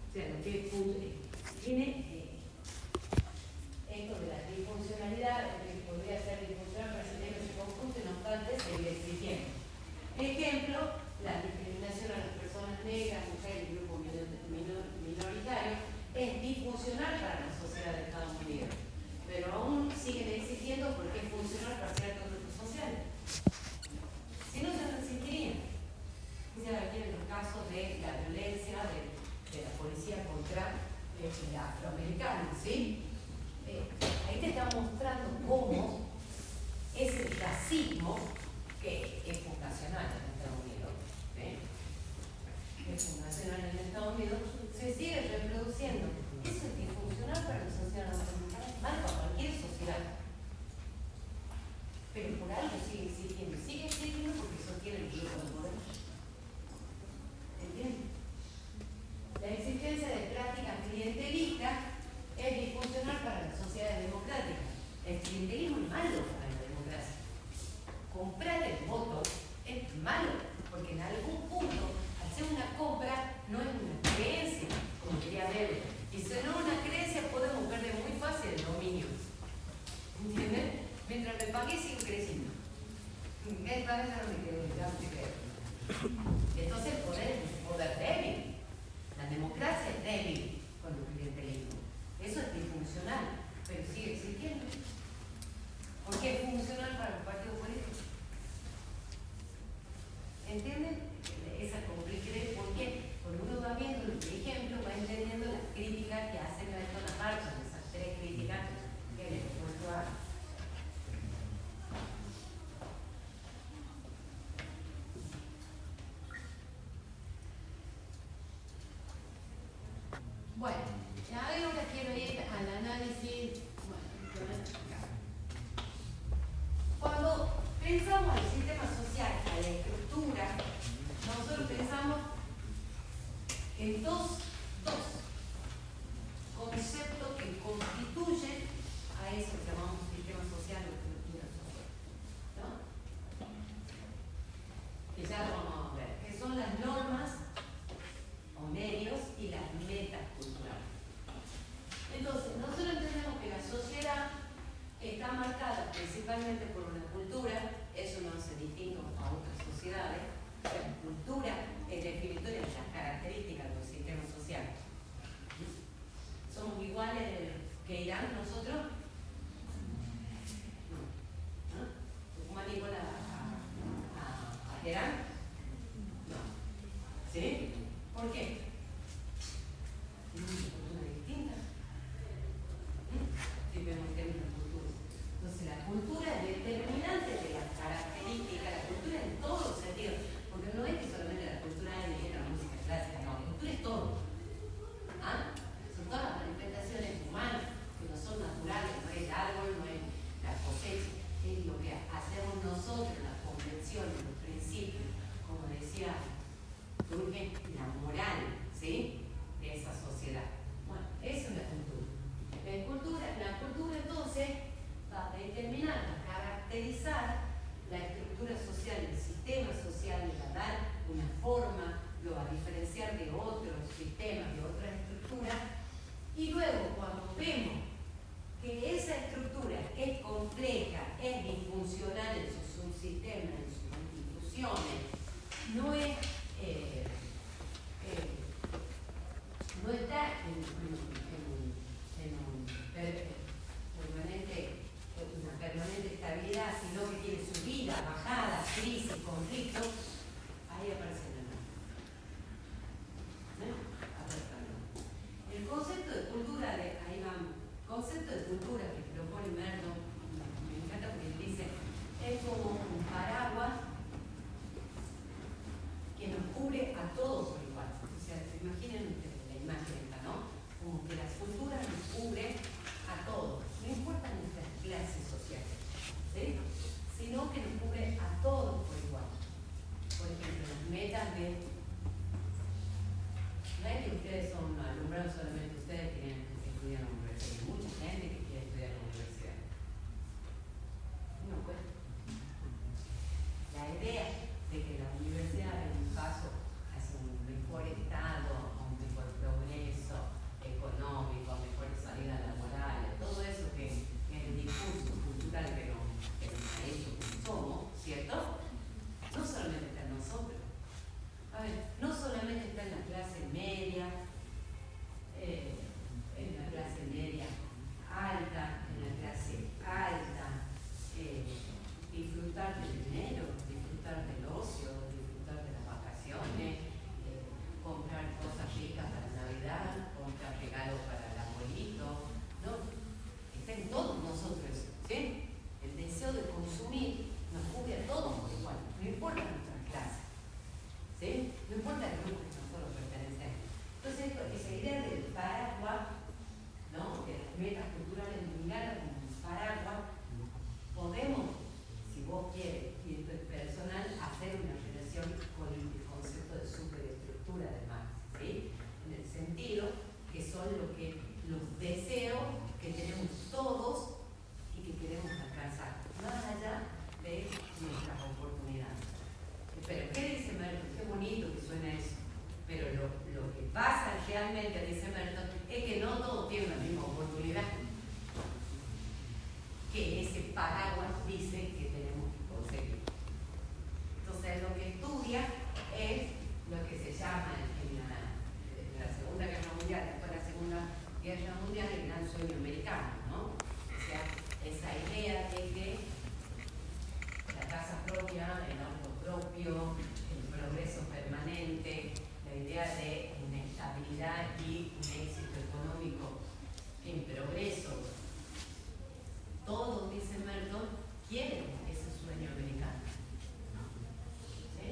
O sea, lo que tiene esto de la disfuncionalidad, que podría ser disfuncional para el ese conjunto, y no obstante seguir existiendo. Ejemplo, la discriminación a las personas negras, mujeres y grupos minoritarios es disfuncional para la sociedad de Estados Unidos, pero aún siguen existiendo porque es funcional para ciertos grupos sociales. Si no, ya no existirían. Ya aquí en los casos de la violencia de la policía contra el afroamericano, ¿sí? Ahí te está mostrando cómo ese racismo, que es fundacional en Estados Unidos, es fundacional en Estados Unidos, se sigue reproduciendo. Eso es disfuncional para la sociedad norteamericana, mal para cualquier sociedad. Pero por algo sigue existiendo porque sostiene el grupo de poder. ¿Entiendes? La existencia de prácticas clientelistas es disfuncional para las sociedades democráticas. El clientelismo es malo para la democracia. Comprar el voto es malo, porque en algún punto, hacer una compra no es una creencia, como diría Weber. Y si no es una creencia, podemos perder muy fácil el dominio. ¿Entienden? Mientras me pagué, sigo creciendo. Esta vez no me quedo, ya me creo. Entonces el poder es un poder débil. La democracia es débil con el clientelismo. Eso es disfuncional, pero sigue existiendo. ¿Por qué es funcional para los partidos políticos? ¿Entienden? Esa complejidad. ¿Por qué? Porque uno va viendo, por ejemplo, va entendiendo las críticas que hacen a esto la marcha, esas 3 críticas que les he puesto a. Bueno, ahora quiero ir al análisis. Cuando pensamos en el sistema social, a la estructura, nosotros pensamos en dos conceptos que constituyen a eso que llamamos sistema social o estructura social, ¿no? Que ya lo vamos a ver, que son las normas o medios y las metas culturales. Entonces, nosotros entendemos que la sociedad está marcada principalmente por una cultura, eso nos hace distintos a otras sociedades. O sea, la cultura es definitoria de las características del sistema social. ¿Somos iguales que Irán nosotros? No. ¿Tucumán igual a Irán? No. ¿Sí? ¿Por qué? Tiene una cultura distinta. moral, ¿sí?, de esa sociedad. Bueno, eso es la cultura. La cultura entonces va a determinar, va a caracterizar la estructura social, el sistema social, le va a dar una forma, lo va a diferenciar de otros sistemas, de otras estructuras, y luego cuando vemos que esa estructura es compleja, es disfuncional en su subsistema, en sus instituciones, no está en una permanente estabilidad, sino que tiene subidas, bajadas, crisis, conflictos, ahí aparece la norma. El concepto de cultura, ahí vamos, concepto de cultura que propone Merton, me encanta porque él dice, es como un paraguas que nos cubre a todos por igual. O sea, imaginen la imagen esta, ¿no? Como que la cultura nos cubre a todos, no importa nuestras clases sociales, ¿sí?, sino que nos cubre a todos por igual. Por ejemplo, las metas de... No es que ustedes son alumbrados solamente, ustedes tienen que estudiar en la universidad. Hay mucha gente que quiere estudiar en la universidad. No, pues. La idea de que la universidad es un paso hacia un mejor estado, un mejor progreso económico, mejores salidas laborales, todo eso que es el discurso cultural que nos ha hecho como somos, ¿cierto? No solamente está en nosotros. A ver, no solamente está en la clase media alta, en la clase alta, disfrutar del dinero, disfrutar del ocio, disfrutar de las vacaciones, comprar cosas ricas para Navidad, comprar regalos para el abuelito, ¿no? Está en todos nosotros, ¿sí? El deseo de consumir nos cubre a todos por igual, no importa nuestra clase, ¿sí? No importa el grupo que nosotros pertenecemos. Entonces, esa idea del paraguas, ¿no?, de las metas culturales, mirar como un paraguas, podemos, si vos quieres, y esto es personal, hacer una relación con el concepto de superestructura de Marx, ¿sí?, en el sentido que son los deseos que tenemos todos y que queremos alcanzar, más allá de nuestras oportunidades. Pero, ¿qué dice Merton? Qué bonito que suena eso. Pero lo que pasa realmente, dice Merton, es que no todos tienen la misma oportunidad que ese paraguas dice que tenemos que conseguir. Entonces, lo que estudia es lo que se llama en la Segunda Guerra Mundial, después de la Segunda Guerra Mundial, el gran sueño americano, ¿no? O sea, esa idea de que la casa propia, el auto propio, el progreso permanente, la idea de una estabilidad y un éxito económico en progreso. Todos, dice Merton, quieren ese sueño americano. ¿Sí?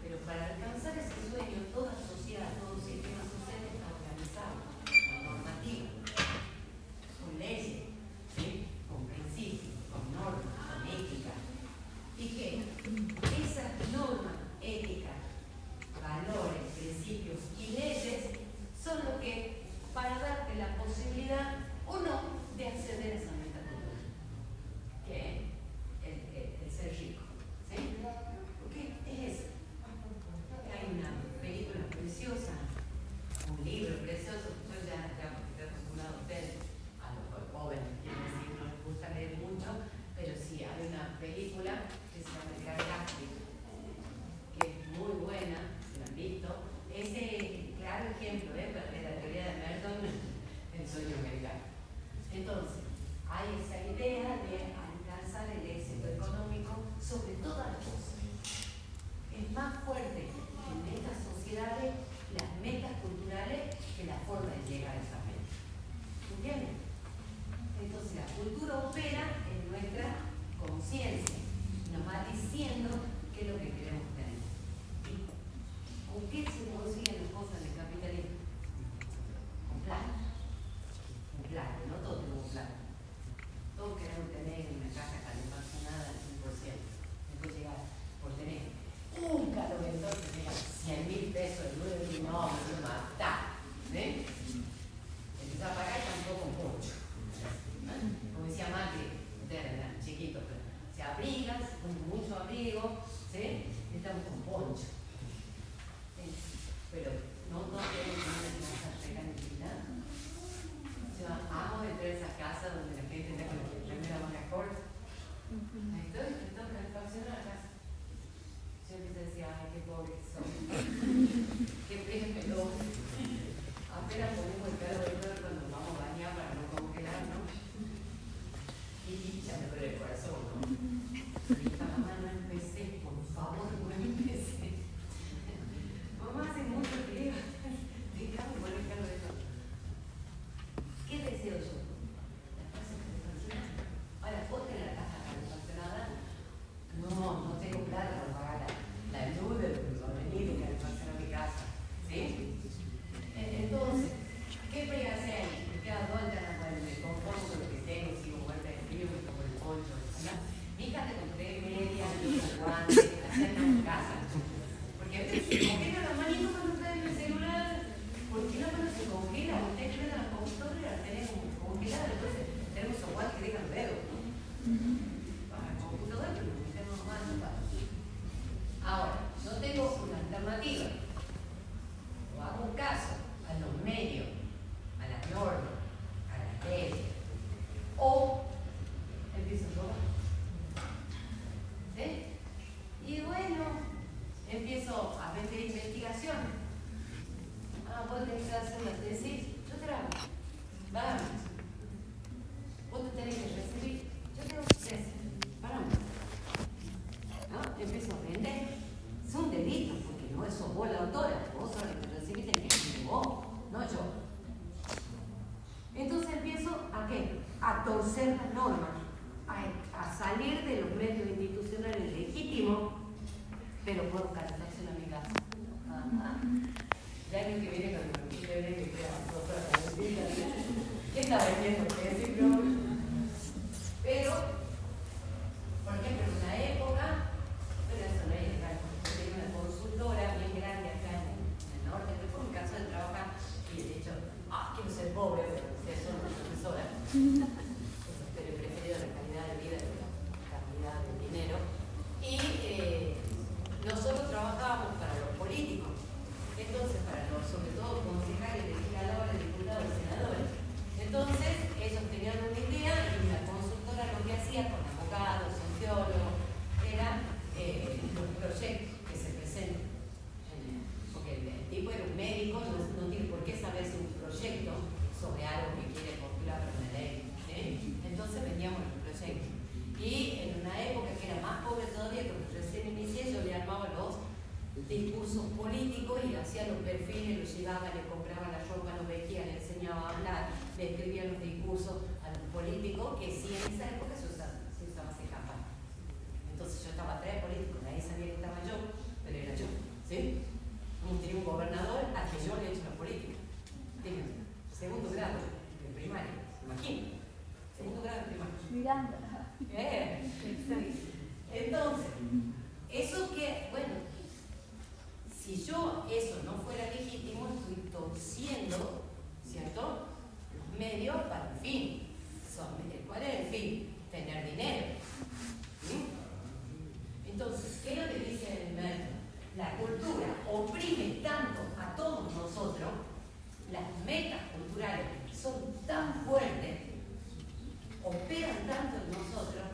Pero para alcanzar ese sueño, toda sociedad, todo sistema social está organizado con normativas, con leyes, ¿sí?, con principios, con normas, con ética. Y que esas normas, éticas, valores, principios y leyes son lo que van a darte la posibilidad o no de acceder a esa meta cultural, que es el ser rico, ¿sí? Porque es eso. Hay una película preciosa, un libro precioso, yo ya estoy acostumbrado a ustedes, a los jóvenes, quiero decir, no les gusta leer mucho, pero sí hay una película que se llama El Galáctico, que es muy buena, si la han visto. Ese claro ejemplo de la teoría de Merton, el sueño americano. Entonces, hay esa idea de alcanzar el éxito económico sobre todas las cosas. Es más fuerte en estas sociedades las metas culturales que la forma de llegar a esas metas. ¿Entienden? Entonces, la cultura opera en nuestra conciencia, nos va diciendo qué es lo que queremos tener. ¿Y con qué se consiguen las cosas del capitalismo? Con plata. Un plata, no todos tenemos plata. Todos queremos tener una casa calefaccionada al 100%. Después llegar por tener un calor, entonces llega 100.000 pesos el 9, no, no, me lo mata. ¿Sí? Empieza a pagar tampoco con poncho. Como decía Macri, ustedes eran chiquitos, pero se abrigan, se ponen mucho abrigo, ¿sí? Estamos con poncho. ¿Sí? Pero no tenemos una casa recantilidad. O sea, amo entrar a esa casa donde la gente está con la remera más corta. Entonces, tengo que calefaccionar la casa. Yo empecé a decir, ay, qué pobre que son. Qué pena pelón. Apenas ponemos el pelo de flor cuando nos vamos a bañar para no congelarnos. Y ya me duele el corazón, ¿no? Y dije, mamá, no empecé, por favor, no empecé. Mamá, hace mucho frío. Déjame poner el pelo de flor. ¿Qué deseo yo? La casa calefaccionada. Ahora, ¿vos tenés la casa calefaccionada? No tengo plata para pagar la luz de lo que va a venir y calefaccionar mi casa. ¿Sí? Entonces, ¿qué voy a hacer ahí? Me queda vuelta, bueno, me conformo con lo que tengo, sigo vuelta de frío, me tomo el poncho, ¿no? Mi hija te compré media, guantes, hacerla en casa. Porque a veces se congela la manito cuando está en el celular. ¿Por qué no cuando se congela? Ustedes ven a la computadora y la tenemos congelada, entonces tenemos un guante que dejan dedo, ¿no? Para la computadora, pero lo metemos más no para. Ahora, no tengo una alternativa. O hago un caso a los medios, a las normas, a las leyes, o empiezo a robar. ¿Sí? Y bueno, empiezo a meter investigaciones. Vos tenés que hacer la tesis, yo te la hago. Vamos. Vos te tenés que recibir, yo te hago tesis. Vamos. ¿No? Empiezo a vender. Es un delito, porque no sos vos la autora, vos sos la que recibiste el título, vos, no yo. Entonces empiezo a ¿qué? A torcer las normas, a salir de los medios institucionales legítimos, pero puedo calefaccionar mi casa. El año que viene cuando me quede me quedan cosas para ¿qué está vendiendo? Pero, por ejemplo, en una época, pero eso no es legal, tenía una consultora bien grande acá en el norte, pero fue mi caso de trabajar y de hecho, quiero ser pobre, pero ustedes son una profesora, pero he preferido la calidad de vida que la cantidad de dinero. Y nosotros trabajábamos para los políticos, entonces para los, sobre todo concejales, legisladores, diputados y senadores. Entonces ellos tenían una idea y la consultora lo que hacía con abogados, sociólogos, eran los proyectos que se presentan. Porque el tipo era un médico, no tiene por qué saberse un proyecto sobre algo que quiere postular para una ley. Entonces vendíamos los proyectos. Y en una época que era más pobre todavía, cuando recién inicié, yo le armaba los discursos políticos y hacía los perfiles, los llevaba, le compraba la ropa, los vestía, le enseñaba a hablar, le escribía los discursos a los políticos, que sí en esa época se usaba ese campaña. Entonces yo estaba atrás de políticos, nadie sabía que estaba yo, pero era yo. ¿Sí? Tenía un gobernador al que yo le he hecho la política. Fíjense, segundo grado de primaria, imagínate. Segundo grado de primaria. Miranda. Entonces, eso que, bueno, si yo eso no fuera legítimo, estoy torciendo, ¿cierto?, los medios para el fin. ¿Cuál es el fin? Tener dinero. ¿Sí? Entonces, ¿qué es lo que dice el maestro? La cultura oprime tanto a todos nosotros, las metas culturales son tan fuertes, operan tanto en nosotros,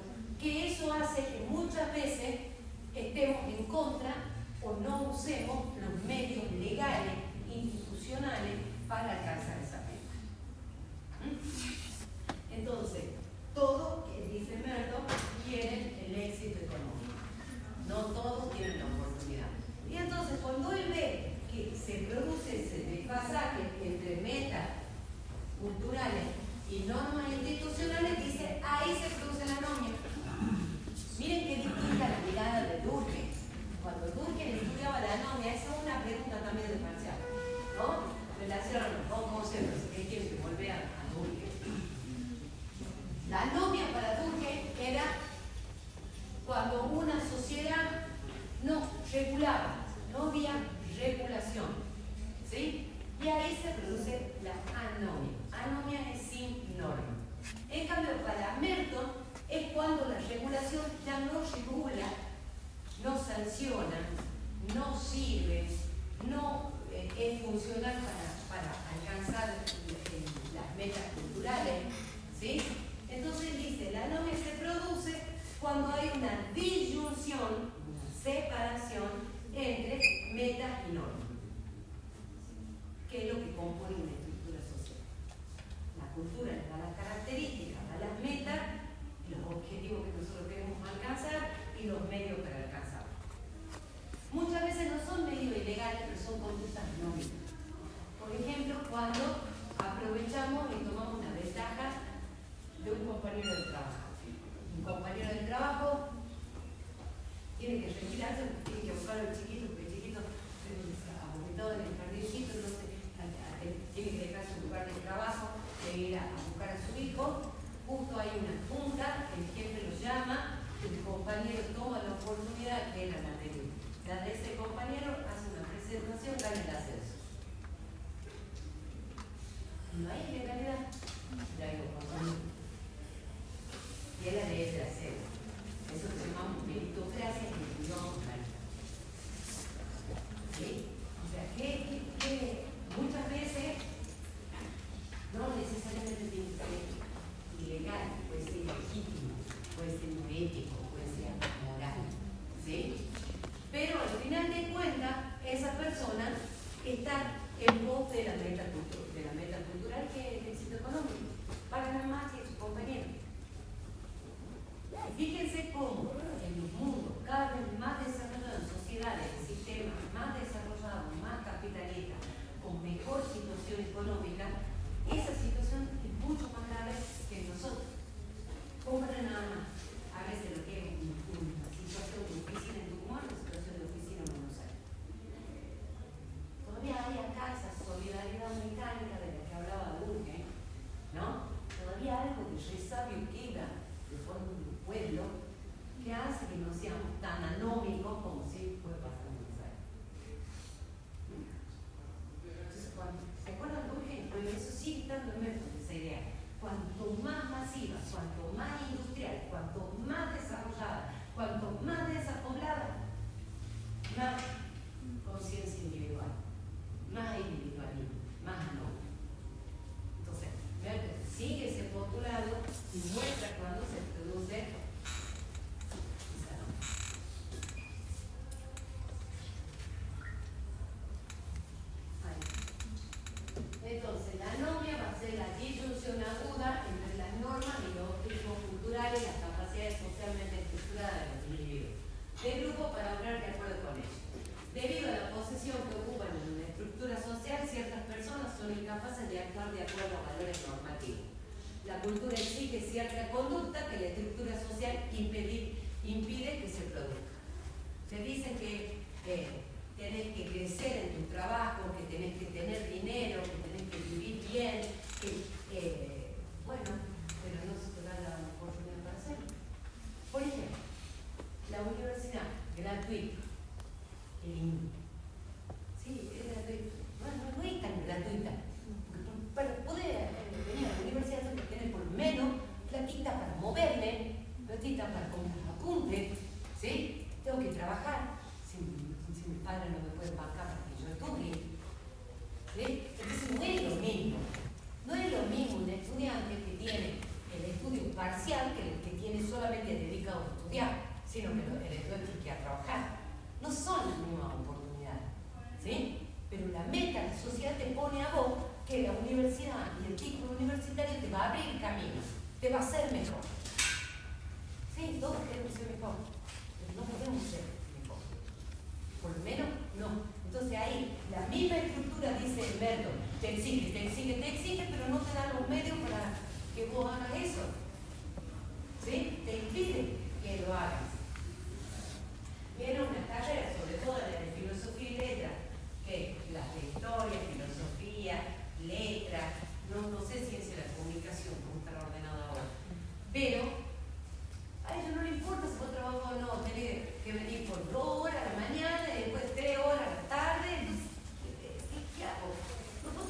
que eso hace que muchas veces estemos en contra o no usemos los medios legales, institucionales, para alcanzar esa meta. Entonces, todos, dice Merton, quieren el éxito económico. No todos tienen la oportunidad. Y entonces, cuando él ve que se produce ese desfasaje entre metas culturales y normas institucionales, dice, ahí se produce la anomia. Miren qué distinta la mirada de Durkheim. Cuando Durkheim estudiaba la anomia, esa es una pregunta Y ahí se produce la anomia. Anomia es sin norma. En cambio, para Merton es cuando la regulación ya no regula, no sanciona, no sirve, no es funcional para alcanzar las metas culturales, ¿sí? Entonces dice, la anomia se produce cuando hay una disyunción, una separación entre metas y normas, que es lo que compone una estructura social. La cultura le da las características, da las metas, los objetivos que nosotros queremos alcanzar y los medios para alcanzarlos. Muchas veces no son medios ilegales, pero son conductas nómicas. Por ejemplo, cuando aprovechamos y tomamos una ventaja de un compañero de trabajo. Un compañero de trabajo tiene que retirarse, tiene que buscar al chiquito, porque el chiquito ha vomitado en el jardincito, entonces tiene que dejar su lugar de trabajo, de ir a buscar a su hijo. Justo hay una junta, el jefe lo llama, el compañero toma la oportunidad, que era la de ese compañero, hace una presentación, gana el ascenso. No hay ilegalidad, ya digo, y es la ley de hacer. Eso que llamamos meritocracia en el idioma humano. ¿Sí? O sea, que muchas veces no necesariamente tiene que ser ilegal, puede ser legítimo, puede ser ético, puede ser moral. ¿Sí? Pero al final de cuentas, esa persona está en pos de la meta cultural, que es el éxito económico, para nada más que su compañero. Fíjense cómo en los mundos cada vez más desarrollados, en sociedades, en sistemas más desarrollados, más capitalistas, con mejor situación económica, esa situación es mucho más grave que en nosotros. Comparen nada más, a veces lo que es una situación de oficina en Tucumán, una situación de oficina en Buenos Aires. Todavía hay acá esa solidaridad mecánica de la que hablaba Burke, ¿no? Todavía algo que resabio queda de fondo del pueblo que hace que no seamos tan anómicos como si puede pasar en Buenos Aires. Entonces, ¿se acuerdan de Burke? Pues eso sigue estando en Merton, esa idea. Cuanto más masiva, cuanto más industrial, cuanto más desarrollada, cuanto más desapoblada, más conciencia individual, más individualismo, más no. Entonces, sigue ese postulado y muestra cuando se produce esa norma. Entonces, la anomia va a ser la disyunción aguda entre las normas y los objetivos culturales, las capacidades socialmente estructuradas de los individuos de grupo para obrar de acuerdo con ellos. Debido a la posesión que ocupan en una estructura social, ciertas personas son incapaces de actuar de acuerdo a valores normativos. La cultura exige cierta conducta que la estructura social impide que se produzca. Se dice que tenés que crecer en tu trabajo, que tenés que tener dinero, que tenés que vivir bien, bueno, pero no se te da la oportunidad para hacerlo. Por ejemplo, la universidad gratuita, el INDI. Sí, es gratuita. No es tan gratuita. Para poder venir a la universidad tengo que tener por lo menos platita para moverme, platita para comprar apuntes, ¿sí? Tengo que trabajar. Si mi padre no me puede bancar para que yo estudie, ¿sí? Entonces no es lo mismo. No es lo mismo un estudiante que tiene el estudio parcial que el que tiene solamente dedicado a estudiar, sino que el estudiante tiene que ir a trabajar. No son las mismas oportunidades, ¿sí? Pero la meta, la sociedad te pone a vos que la universidad y el título universitario te va a abrir camino, te va a hacer mejor. Sí, todos queremos ser mejor, pero no podemos ser mejor. Por lo menos no. Entonces ahí, la misma estructura dice Merton, te exige, pero no te da los medios para que vos hagas eso. ¿Sí? Te impide que lo hagas. Viene una carrera, sobre todo la de filosofía y letras, que las de historia, filosofía, letras, no sé ciencia de la comunicación, como está ordenado ahora, pero a ellos no les importa si vos trabajas o no, tenés que venir por 2 horas a la mañana y después 3 horas a la tarde, entonces, ¿qué hago? No puedo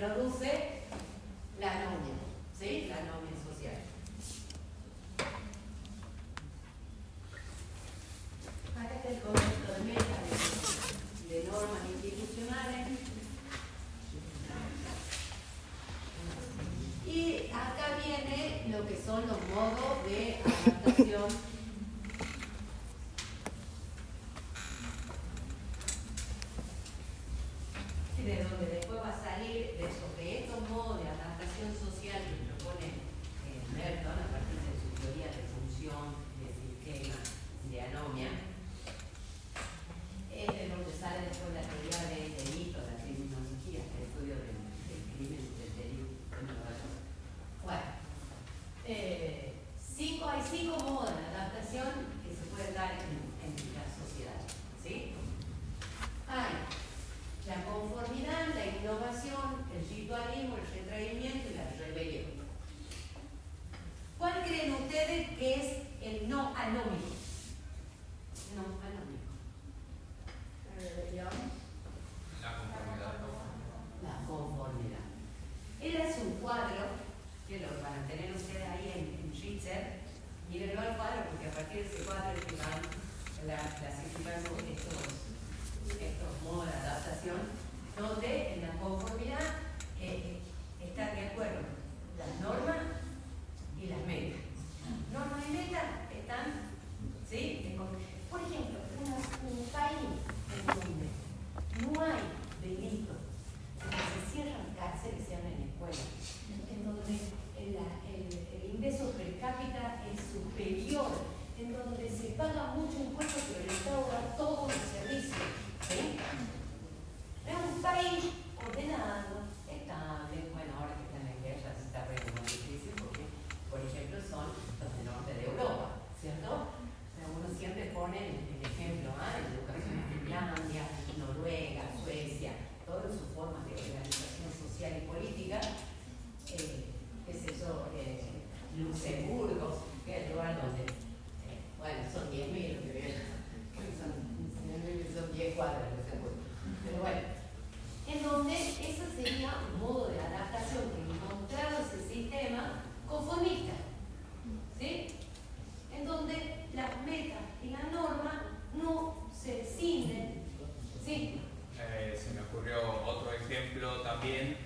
produce la anomia, ¿sí? La anomia social. Acá está el concepto de meta, de normas institucionales. Y acá viene lo que son los modos de adaptación de donde después va a salir de estos modos de adaptación social que propone Merton a partir de su teoría de función, de sistema, de anomia, es de donde sale después la teoría del delito, la criminología, el estudio del crimen, del delito en Nueva York. Bueno, hay 5 modos de adaptación que se pueden dar en la sociedad, ¿sí? Hay la conformidad, la innovación, el ritualismo, el retraimiento y la rebelión. ¿Cuál creen ustedes que es el no anómico? No anómico. La rebelión. La conformidad. La conformidad. Él hace un cuadro, que lo van a tener ustedes ahí en Schitzer. Mírenlo al cuadro, porque a partir de ese cuadro es que van clasificando estos modos de adaptación, donde en la conformidad están de acuerdo las normas y las metas. Normas y metas están, ¿sí? Por ejemplo, un país en donde no hay delitos, donde se cierran cárceles, se abren escuelas, en donde el ingreso per cápita es superior, en donde se paga mucho impuesto, pero el Estado da todos los servicios. ¿Sí? Es un país ordenado, estable. Bueno, ahora que están en guerra se está poniendo más difícil porque, por ejemplo, son los del norte de Europa, ¿cierto? O sea, uno siempre pone el ejemplo, la educación en Finlandia, Noruega, Suecia, todas sus formas de organización social y política, qué sé yo, Luxemburgo, que es el lugar donde, bueno, son 10.000 que vienen. Son 10 cuadras de Luxemburgo. Pero bueno, en donde eso sería un modo de adaptación que encontrado ese sistema conformista, ¿sí? En donde las metas y la norma no se cinden, ¿sí? Se me ocurrió otro ejemplo también,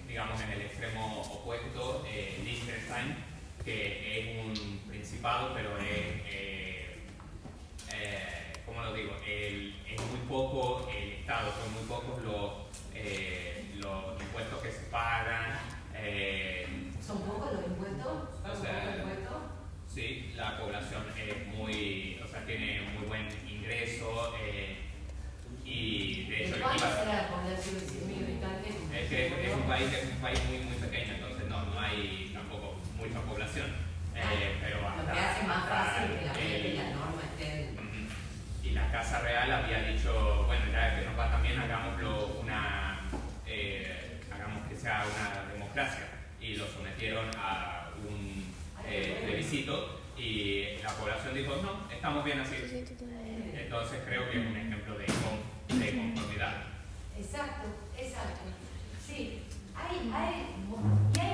digamos en el extremo opuesto, Liechtenstein, que es un principado, pero ¿cómo lo digo? Es muy poco el Estado, son muy pocos los impuestos que se pagan. ¿Son pocos los impuestos? O sea, sí, la población es muy, o sea, tiene muy buen ingreso y de hecho ¿Cuánto será la población de 100.000 habitantes? Es que es un país muy, muy pequeño, entonces no hay tampoco mucha población. Pero lo que hace más fácil que la ley y la norma estén. Y la Casa Real había dicho, bueno, ya que nos va también, hagámoslo hagamos que sea una democracia. Y lo sometieron a un plebiscito y la población dijo, no, estamos bien así. Entonces creo que es un ejemplo de conformidad. Exacto. Sí, hay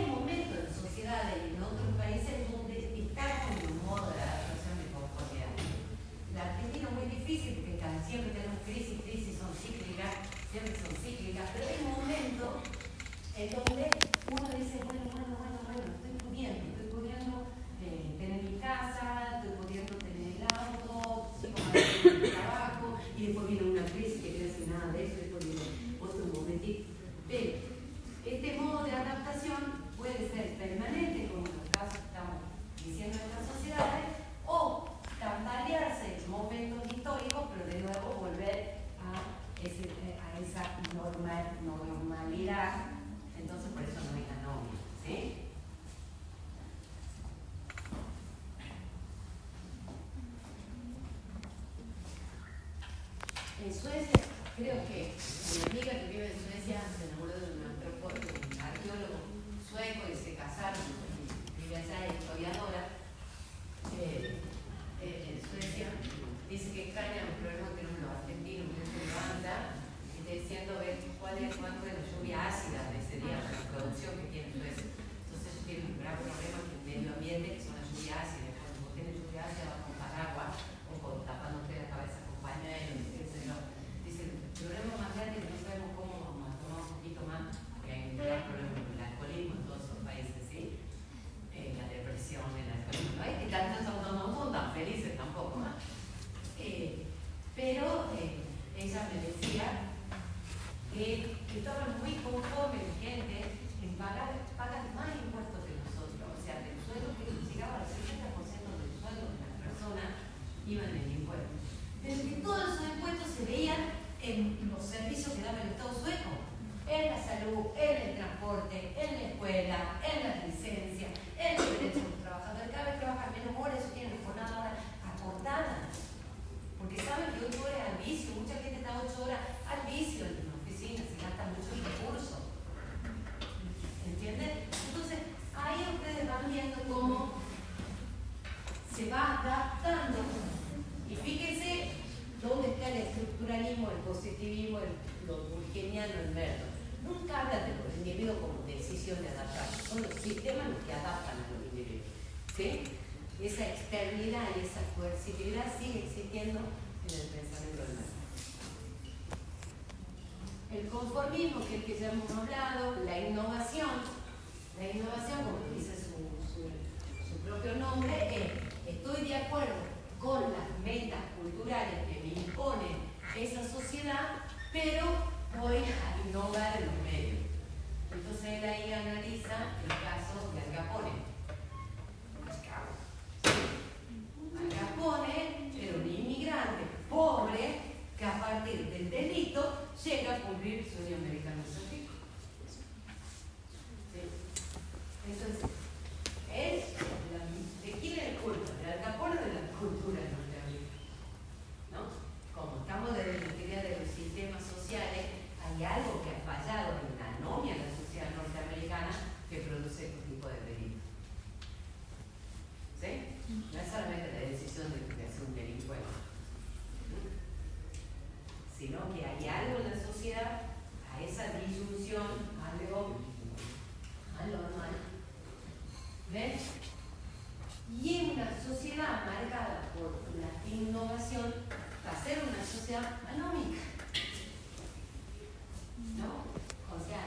momentos en sociedades y en otros países donde está como un modo de adaptación de conformidad. La Argentina es muy difícil porque siempre tenemos crisis son cíclicas, pero hay momentos en donde uno dice, bueno, estoy pudiendo tener mi casa, estoy pudiendo tener el auto, sigo haciendo el trabajo, y después viene una crisis que no hace nada de eso, después viene otro momentito. Pero este modo de adaptación puede ser permanente, como en los casos que estamos diciendo en las sociedades, o tambalearse en momentos históricos, pero de nuevo volver a esa normalidad. Entonces, por eso no es anomia, ¿sí? En Suecia, creo que mi amiga que vive en Suecia se enamoró de un antropólogo, un arqueólogo sueco, y se casaron, y vive allá, es historiadora. En Suecia dice que extraña un problema que tenemos los argentinos, que se levanta y está diciendo cuánto de la lluvia ácida sería la producción que tienen todo eso. Entonces ellos tienen un gran problema en el medio ambiente, que son las lluvias ácidas. Cuando vos tenés lluvia ácida vas con paraguas o con tapándote la cabeza con pañuelo, etc. Dicen, el problema más grande es que no sabemos cómo vamos a tomar un poquito más, porque hay un gran problema con el alcoholismo en todos esos países, ¿sí? La depresión, el alcoholismo. No es que tanto no son tan felices tampoco, ¿no? Pero ella me decía que estaban muy conformes la gente en pagar más impuestos que nosotros. O sea, del sueldo que llegaba al 60% del sueldo de las personas iban en impuestos. Pero que todos esos impuestos se veían en los servicios que daba el Estado sueco. En la salud, en el transporte, en la escuela, en las licencias, en los derechos de los trabajadores. Cada vez trabajan menos horas, eso tienen jornada acortada. Porque saben que 8 horas al vicio, mucha gente está 8 horas al vicio en la oficina, se gasta muchos recursos. ¿Entienden? Entonces, ahí ustedes van viendo cómo se va adaptando. Y fíjense dónde está el estructuralismo, el positivismo, lo burkeniano, el Merton. Nunca hablan de los individuos como decisión de adaptarse, son los sistemas los que adaptan a los individuos. ¿Sí? Esa externidad y esa coercitividad sigue existiendo en el pensamiento del Merton. El conformismo, que es el que ya hemos hablado, la innovación, como dice su propio nombre, es estoy de acuerdo con las metas culturales que me impone esa sociedad, pero voy a innovar en los medios. Entonces él ahí analiza el caso de Al Capone. Al Capone era un inmigrante pobre que a partir del delito llega a cumplir su sueño americano rico. ¿Sí? Entonces, ¿de quién es el culpa? ¿De Al Capone o de la cultura norteamericana? ¿No? Como estamos desde la teoría de los sistemas sociales, hay algo que ha fallado en la anomia de la sociedad norteamericana que produce este tipo de delitos. ¿Sí? No es solamente la decisión de ser un delincuente, sino que hay algo en la sociedad, a esa disyunción, algo anormal. ¿Ven? Y en una sociedad marcada por la innovación, va a ser una sociedad anómica. ¿No? O sea,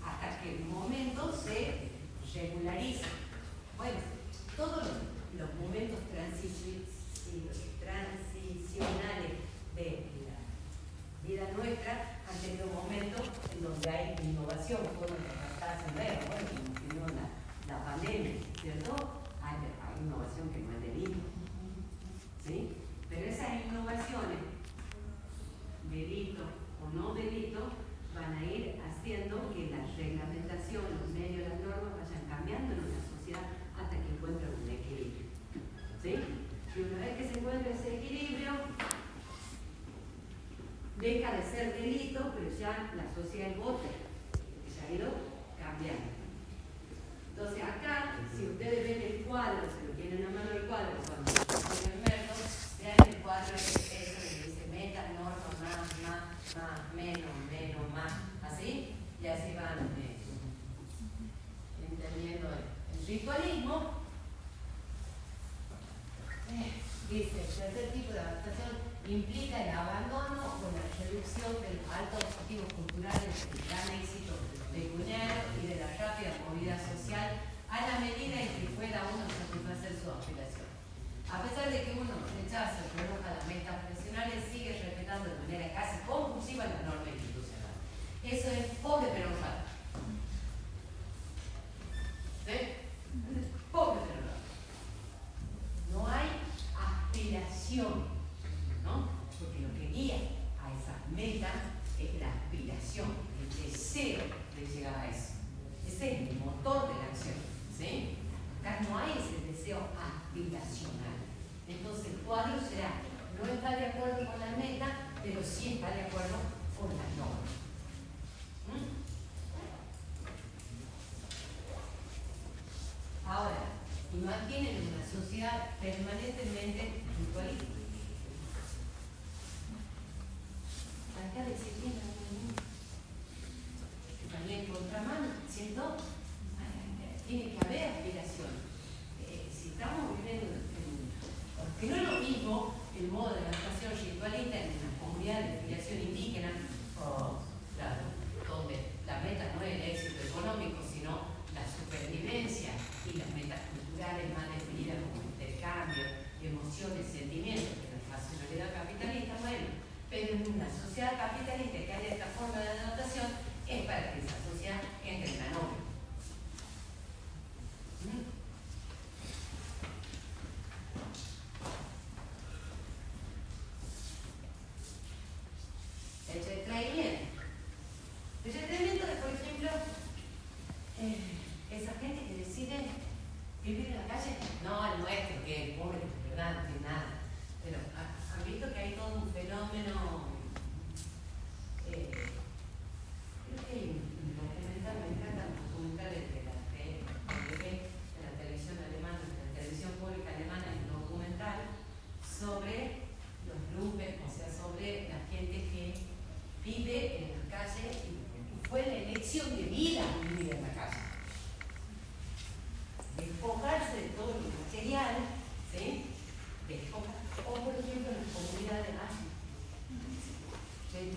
hasta que el momento se regulariza. Bueno, todos los momentos transicionales de la vida nuestra han tenido momentos en donde hay innovación, fueron tratadas en ver, bueno, como tuvimos la pandemia, ¿cierto? Hay innovación que no es delito, ¿sí? Pero esas innovaciones, delito o no delito, van a ir haciendo que la reglamentación, los medios, las normas vayan cambiando en una sociedad hasta que encuentren un equilibrio. ¿Sí? Y una vez que se encuentra ese equilibrio, deja de ser delito, pero ya la sociedad es voto, que se ha ido cambiando. Entonces acá, si ustedes ven el cuadro, si lo tienen a mano el cuadro, cuando tienen el mercado, vean el cuadro eso que dice meta, norma, más, menos, más, así, y así van entendiendo el ritualismo. Dice, el tercer tipo de adaptación implica el abandono o la reducción de los altos objetivos culturales, del gran éxito pecuniario y de la rápida movida social a la medida en que pueda uno satisfacer su aspiración. A pesar de que uno rechaza o revoca las metas profesionales, sigue respetando de manera casi compulsiva las normas institucionales. Eso es pobre pero honrado. ¿Sí? Pobre pero honrado. No hay aspiración, ¿no? Porque lo que guía a esa meta es la aspiración, el deseo de llegar a eso. Ese es el motor de la acción, ¿sí? Acá no hay ese deseo aspiracional. Entonces el cuadro será, no está de acuerdo con la meta, pero sí está de acuerdo con las normas. Ahora, imaginen una sociedad permanentemente ritualista. Acá decir que también con ¿cierto? Tiene que haber aspiración. Si estamos viviendo porque no es lo mismo el modo de adaptación ritualista en una comunidad de aspiración indígena, claro, donde la meta no es el éxito económico, sino la supervivencia, y las metas culturales más definidas como intercambio, emociones, sentimientos, de la racionalidad capitalista, bueno, pero en una sociedad capitalista que haya esta forma de adaptación es para que esa sociedad entre en la novia. El retraimiento. El retraimiento es, por ejemplo, esa gente que decide vivir en la calle, no el nuestro, que es pobre, de verdad, no tiene nada. Pero han visto que hay todo un fenómeno, creo que hay un documental, me encantan los documentales de la televisión alemana, de la televisión pública alemana, hay un documental sobre los lumpen, o sea, sobre la gente que vive en la calle y fue la elección de vida vivir en la calle. Despojarse de todo lo material, ¿sí? O por ejemplo en las comunidades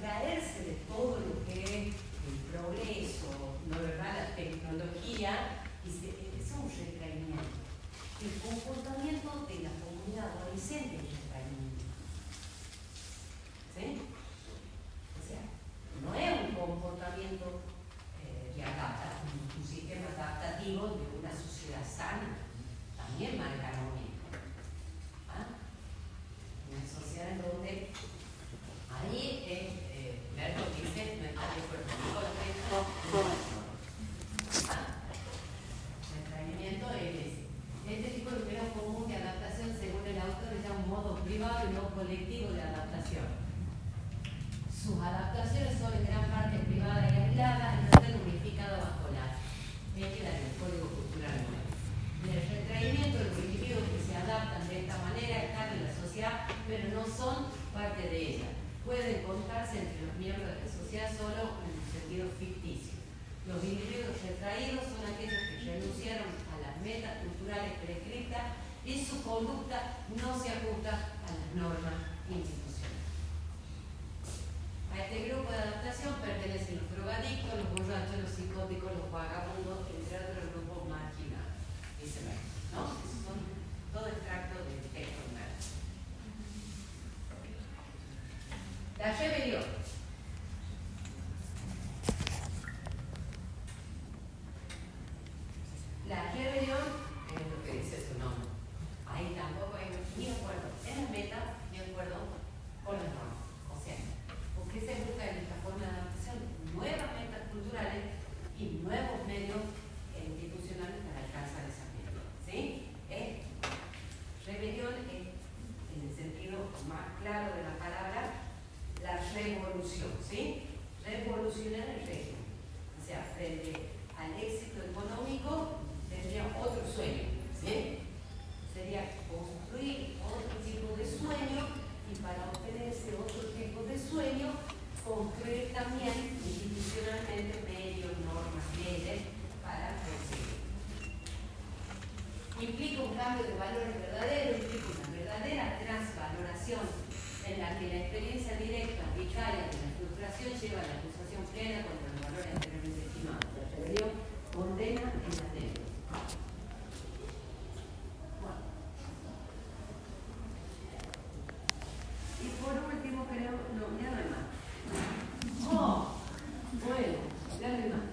traerse de todo lo que es el progreso, ¿no, verdad? La tecnología, y es un retraimiento. El comportamiento de la comunidad adolescente es retraimiento. ¿Sí? O sea, no es un comportamiento un sistema adaptativo de una sociedad sana, también marca lo mismo. Una sociedad en donde ahí Berto dice, no está de acuerdo con el retraimiento es este tipo de empleo común de adaptación, según el autor, es un modo privado y no colectivo de adaptación. Sus adaptaciones son en gran parte privadas y aisladas y no están unificadas bajo la égida del código cultural nuevo. En el retraimiento, los individuos que se adaptan de esta manera están en la sociedad, pero no son parte de ella. Pueden contarse entre los miembros de la sociedad solo en un sentido ficticio. Los individuos retraídos son aquellos que renunciaron a las metas culturales prescritas y su conducta no se ajusta a las normas institucionales. A este grupo de adaptación pertenecen los drogadictos, los borrachos, los psicóticos, los vagabundos, entre otros grupos marginados. Dice, ¿no? Son todo extracto del texto humano. La rebelión. La rebelión es lo que dice su nombre. Ahí tampoco hay ni acuerdo en la meta ni acuerdo con las normas. O sea, porque se busca en esta forma de adaptación nuevas metas culturales y nuevos medios institucionales para alcanzar esas metas. ¿Sí? Rebelión es, en el sentido más claro de la palabra, la revolución. ¿Sí? Revolucionar el régimen. O sea, frente al éxito económico tendría otro sueño. ¿Sí? Sería construir otro tipo de sueño y para obtener ese otro tipo de sueño construir también institucionalmente medios, normas, leyes para conseguir. Implica un cambio de valores verdaderos, implica una verdadera transvaloración en la que la experiencia directa, vicaria de la frustración lleva a la acusación plena contra los valores anteriormente estimados. La rebelión condena en la ley. Y por último, creo, no, ya no hay más. Bueno, ya no hay más.